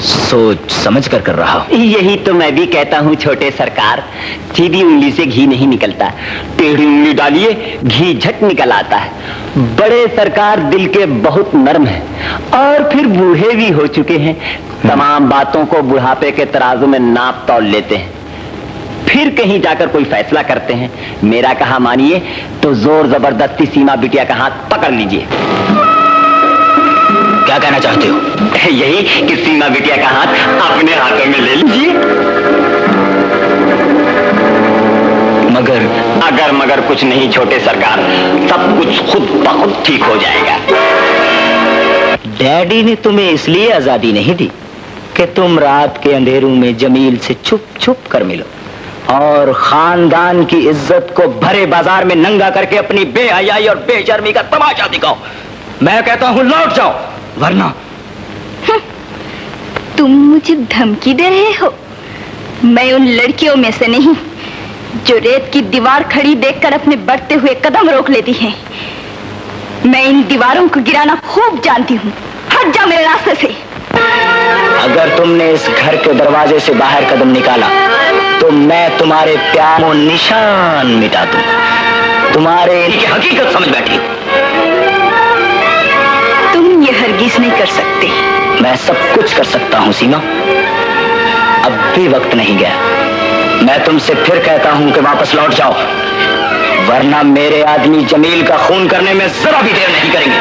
सोच समझ कर रहा हूं। यही तो मैं भी कहता हूँ छोटे सरकार, सीधी उंगली से घी नहीं निकलता, टेढ़ी उंगली डालिए घी झट निकल आता है। बड़े सरकार दिल के बहुत नरम हैं और फिर बूढ़े भी हो चुके हैं। तमाम बातों को बुढ़ापे के तराजू में नाप तौल लेते हैं, फिर कहीं जाकर कोई फैसला करते हैं। मेरा कहा मानिए तो जोर जबरदस्ती सीमा बिटिया का हाथ पकड़ लीजिए। क्या कहना चाहते हो? यही कि सीमा बिटिया का हाथ अपने हाथों में ले लीजिए। मगर कुछ नहीं छोटे सरकार, सब कुछ खुद ब खुद ठीक हो जाएगा। डैडी ने तुम्हें इसलिए आजादी नहीं दी कि तुम रात के अंधेरों में जमील से छुप छुप कर मिलो और खानदान की इज्जत को भरे बाजार में नंगा करके अपनी बेहयाई और बेशर्मी का तमाशा दिखाओ। मैं कहता हूं लौट जाओ, वरना। तुम मुझे धमकी दे रहे हो? मैं उन लड़कियों में से नहीं जो रेत की दीवार खड़ी देखकर अपने बढ़ते हुए कदम रोक लेती हैं। मैं इन दीवारों को गिराना खूब जानती हूँ। हट जा मेरे रास्ते से। अगर तुमने इस घर के दरवाजे से बाहर कदम निकाला तो मैं तुम्हारे प्यार को निशान मिटा दूं। तुम्हारे हकीकत समझ बैठी। तुम ये हरगिज नहीं कर सकते। मैं सब कुछ कर सकता हूँ सीमा, अब भी वक्त नहीं गया। मैं तुमसे फिर कहता हूँ कि वापस लौट जाओ, वरना मेरे आदमी जमील का खून करने में जरा भी देर नहीं करेंगे।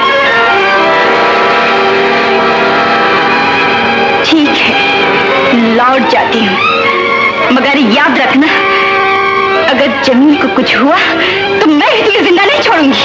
ठीक है, लौट जाती हूँ, मगर याद रखना, अगर जमील को कुछ हुआ तो मैं भी तुझे जिंदा नहीं छोड़ूंगी।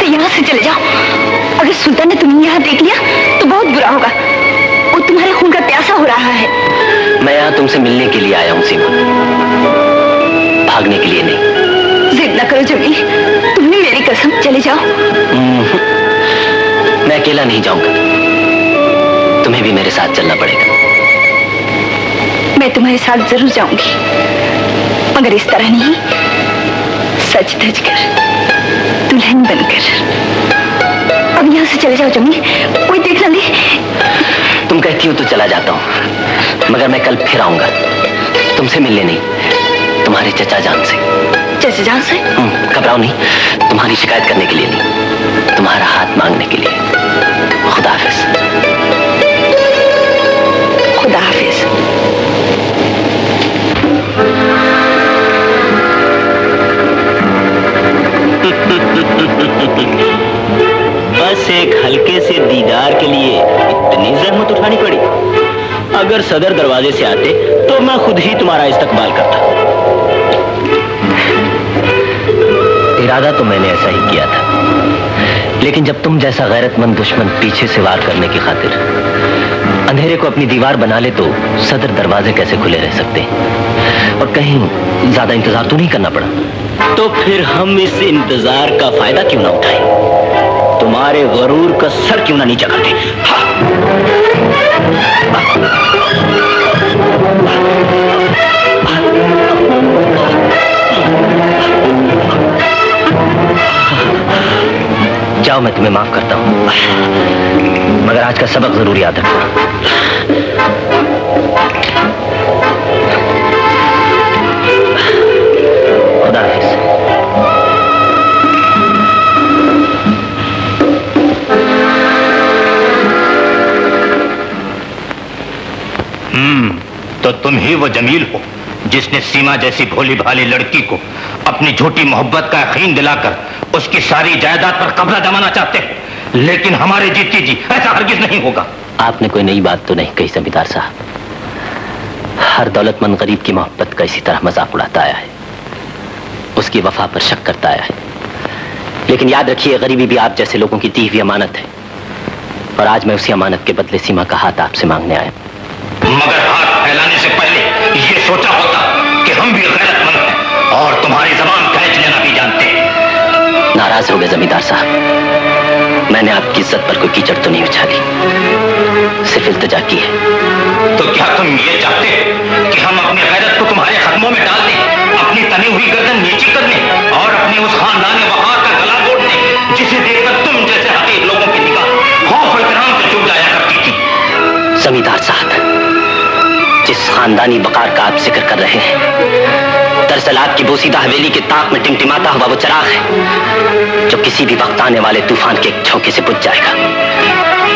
यहाँ से चले जाओ। अगर सुल्तान ने तुम्हें यहाँ देख लिया तो बहुत बुरा होगा। वो तुम्हारे खून का प्यासा हो रहा है। मैं यहाँ तुमसे मिलने के लिए आया हूँ सीमा, भागने के लिए नहीं। जिद न करो जमील, तुम्हें मेरी कसम, चले जाओ। मैं अकेला नहीं जाऊंगा, तुम्हें भी मेरे साथ चलना पड़ेगा। मैं तुम्हारे साथ जरूर जाऊंगी, मगर इस तरह नहीं, सच धज कर, दुल्हन बनकर। अब यहाँ से चले जाओ जमील, कोई देख ना ले। तुम कहती हो तो चला जाता हूँ, मगर मैं कल फिर आऊंगा, तुमसे मिलने नहीं, तुम्हारे चचा जान से। चचा जान से? घबराओ नहीं, तुम्हारी शिकायत करने के लिए नहीं, तुम्हारा हाथ मांगने के लिए। खुदा हाफिज। खुदा हाफिज। बस एक हल्के से दीदार के लिए इतनी जहमत उठानी पड़ी। अगर सदर दरवाजे से आते तो मैं खुद ही तुम्हारा इस्तकबाल करता। इरादा तो मैंने ऐसा ही किया था, लेकिन जब तुम जैसा गैरतमंद दुश्मन पीछे से वार करने की खातिर अंधेरे को अपनी दीवार बना ले, तो सदर दरवाजे कैसे खुले रह सकते हैं? और कहीं ज्यादा इंतजार तो नहीं करना पड़ा। तो फिर हम इस इंतजार का फायदा क्यों ना उठाएं? तुम्हारे गरूर का सर क्यों ना नीचा करते? जाओ, मैं तुम्हें माफ करता हूं, मगर आज का सबक जरूर याद रखना। खुदा हाफिज। तो तुम ही वो जमील हो जिसने सीमा जैसी भोली भाली लड़की को अपनी झूठी मोहब्बत का यकीन दिलाकर उसकी सारी जायदाद पर कब्जा जमाना चाहते हो। लेकिन हमारे जीती जी ऐसा हरगिज नहीं होगा। आपने कोई नई बात तो नहीं कही जमींदार साहब। हर दौलतमंद गरीब की मोहब्बत का इसी तरह मजाक उड़ाता आया है, उसकी वफा पर शक करता आया है। लेकिन याद रखिए, गरीबी भी आप जैसे लोगों की दी हुई अमानत है, और आज मैं उसी अमानत के बदले सीमा का हाथ आपसे मांगने आया। मगर हाथ फैलाने से पहले ये सोचा होता कि हम भी गैरतमंद हैं और तुम्हारी जबान खींच लेना भी जानते हैं। नाराज हो गए जमींदार साहब, मैंने आपकी इज्जत पर कोई कीचड़ तो नहीं उछाली, सिर्फ इल्तिजा की है। तो क्या तुम ये चाहते हो कि हम अपनी गैरत को तुम्हारे कदमों में डाल दें, अपनी तनी हुई गर्दन नीची कर दें और अपने उस खानदान वफार का गला घोट दें जिसे देखकर तुम जैसे हकीर लोगों की निगाह खौफ और इकराम से चूक जाया करती थी? जमींदार साहब, जिस खानदानी वकार का आप जिक्र कर रहे हैं, दरअसल आपकी बोसीदा हवेली के ताक में टिमटिमाता हुआ वो चिराग है जो किसी भी वक्त आने वाले तूफान के एक झोंके से बुझ जाएगा।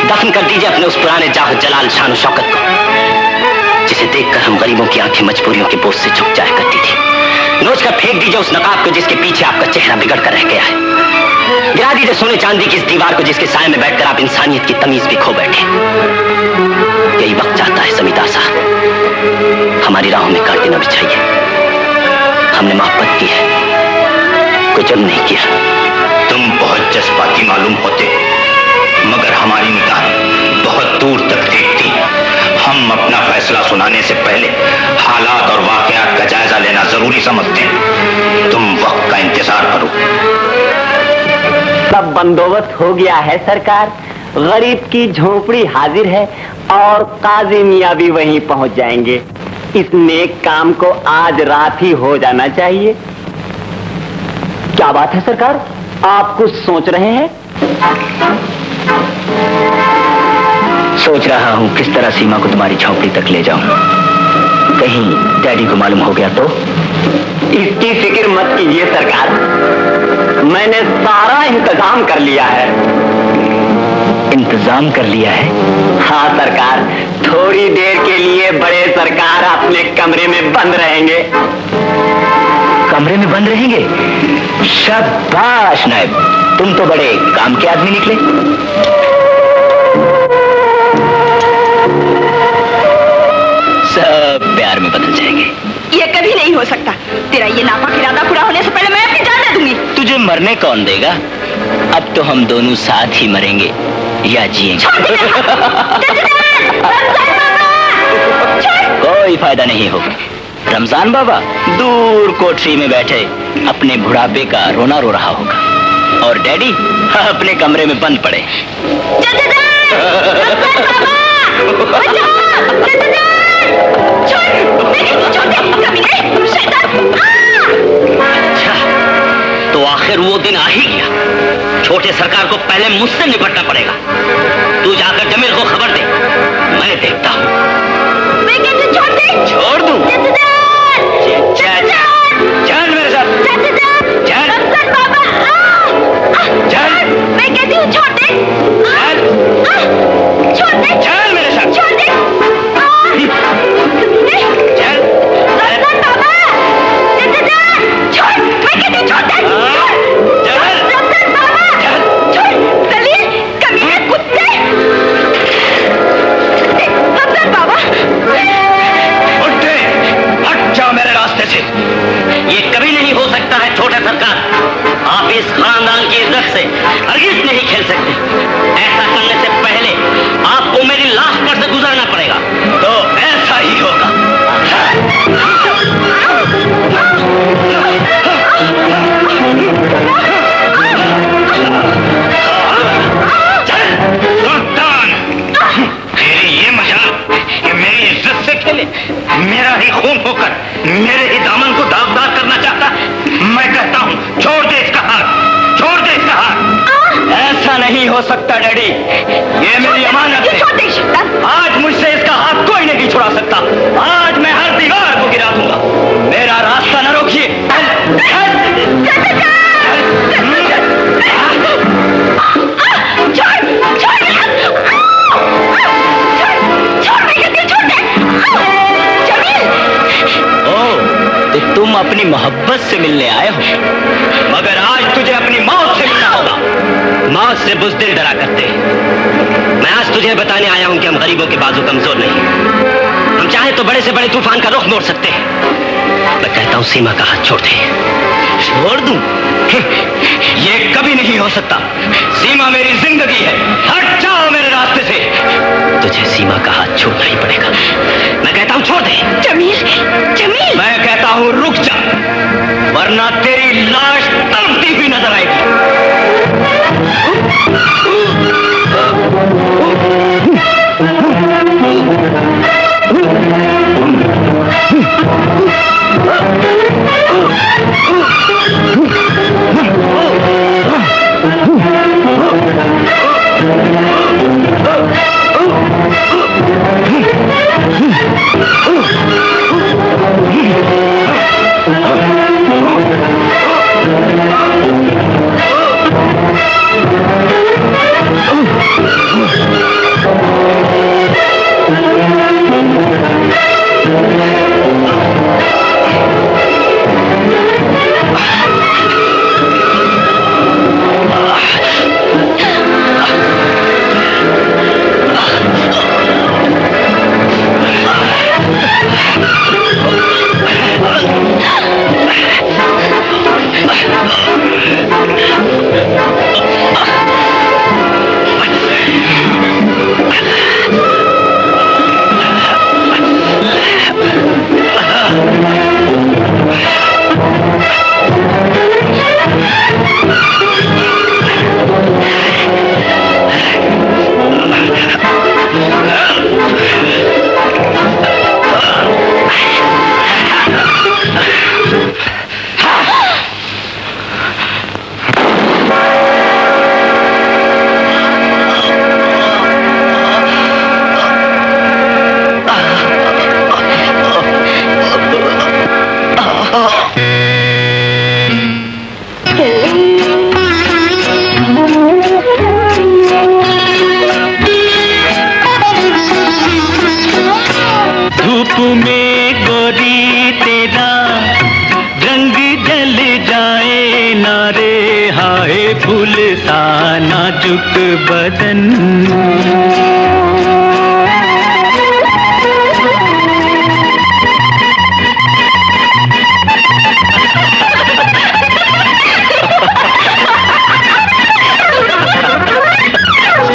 दफन कर दीजिए अपने उस पुराने जाह जलाल शान शौकत को, जिसे देखकर हम गरीबों की आंखें मजबूरियों के बोझ से झुक जाया करती थी। नोच कर फेंक दीजिए उस नकाब को जिसके पीछे आपका चेहरा बिगड़ कर रह गया है। गिरा दीजिए सोने चांदी की इस दीवार को जिसके साए में बैठकर आप इंसानियत की तमीज भी खो बैठे। यही वक्त चाहता है जमींदार साहब, हमारी राहों में कांटे न बिछाइए। हमने मोहब्बत की है, कोई जुर्म नहीं किया। तुम बहुत जज्बाती मालूम होते, मगर हमारी निगाह बहुत दूर तक देखती। हम अपना फैसला सुनाने से पहले हालात और वाकयात का जायजा लेना जरूरी समझते हैं। तुम वक्त का इंतजार करो। सब बंदोबस्त हो गया है सरकार, गरीब की झोपड़ी हाजिर है और काजी मियाँ भी वहीं पहुंच जाएंगे। इस नेक काम को आज रात ही हो जाना चाहिए। क्या बात है सरकार, आप कुछ सोच रहे हैं? सोच रहा हूँ किस तरह सीमा को तुम्हारी झोपड़ी तक ले जाऊं। कहीं डैडी को मालूम हो गया तो? इसकी फिक्र मत कीजिए सरकार, मैंने सारा इंतजाम कर लिया है। इंतजाम कर लिया है? हाँ सरकार, थोड़ी देर के लिए बड़े सरकार अपने कमरे में बंद रहेंगे। कमरे में बंद रहेंगे? शाबाश नायब, तुम तो बड़े काम के आदमी निकले। सब प्यार में बदल जाएंगे। ये कभी नहीं हो सकता। तेरा ये नापाक इरादा पूरा होने से पहले मैं अपनी जान दे दूंगी। तुझे मरने कौन देगा? अब तो हम दोनों साथ ही मरेंगे या जिएंगे। कोई फायदा नहीं होगा। रमजान बाबा दूर कोठरी में बैठे अपने बुढ़ापे का रोना रो रहा होगा और डैडी अपने कमरे में बंद पड़े। अच्छा, तो आखिर वो दिन आ ही गया। छोटे सरकार को पहले मुझसे निपटना पड़ेगा। तू जाकर जमील को खबर दे, मैं देखता हूँ। छोड़ दूं? चल मेरे साथ, चल। चल, मैं कहती हूँ छोड़ दे। छोड़ दे। चल मेरे साथ। छोड़ दे। चल। बाबा, छोड़, मैं कहती हूँ छोड़ दे। बाबा, छोड़, दलील, कमीने, कुत्ते। बाबा, उठे, हट जाओ मेरे रास्ते से। ये कभी नहीं हो सकता है छोटे सरकार। आप इस खानदान की इज्जत से हरगिज नहीं खेल सकते। ऐसा करने से पहले आपको मेरी लाश पर से गुजरना पड़ेगा। तो ऐसा ही होगा। सुल्तान, तेरी ये मजाल कि मेरी इज्जत से खेले, मेरा ही खून होकर मेरे ही दामन को दागदार करना चाहता। मैं कहता हूँ छोड़ दे इसका हाथ, छोड़ दे इसका हाथ। ऐसा नहीं हो सकता डैडी, ये मेरी अमानत है। आज मुझसे इसका हाथ कोई नहीं छुड़ा सकता। आज मैं हर दीवार को गिरा दूंगा। मेरा रास्ता न रोकिए। तो तुम अपनी मोहब्बत से मिलने आए हो, मगर आज तुझे अपनी मौत से मिलना होगा। मौत से बुज़दिल डरा करते हैं। मैं आज तुझे बताने आया हूं कि हम गरीबों के बाजू कमजोर नहीं। हम चाहे तो बड़े से बड़े तूफान का रुख मोड़ सकते हैं। मैं कहता हूं सीमा का हाथ छोड़ दे। छोड़ दूं? ये कभी नहीं हो सकता। सीमा मेरी जिंदगी है। हट जाओ मेरे रास्ते से। तुझे सीमा का हाथ छोड़ना ही पड़ेगा। मैं कहता हूं छोड़ दे। जमील, जमील। मैं कहता हूं रुक जा, वरना तेरी लाश तड़पती हुई नजर आएगी। फूल सा नाजुक बदन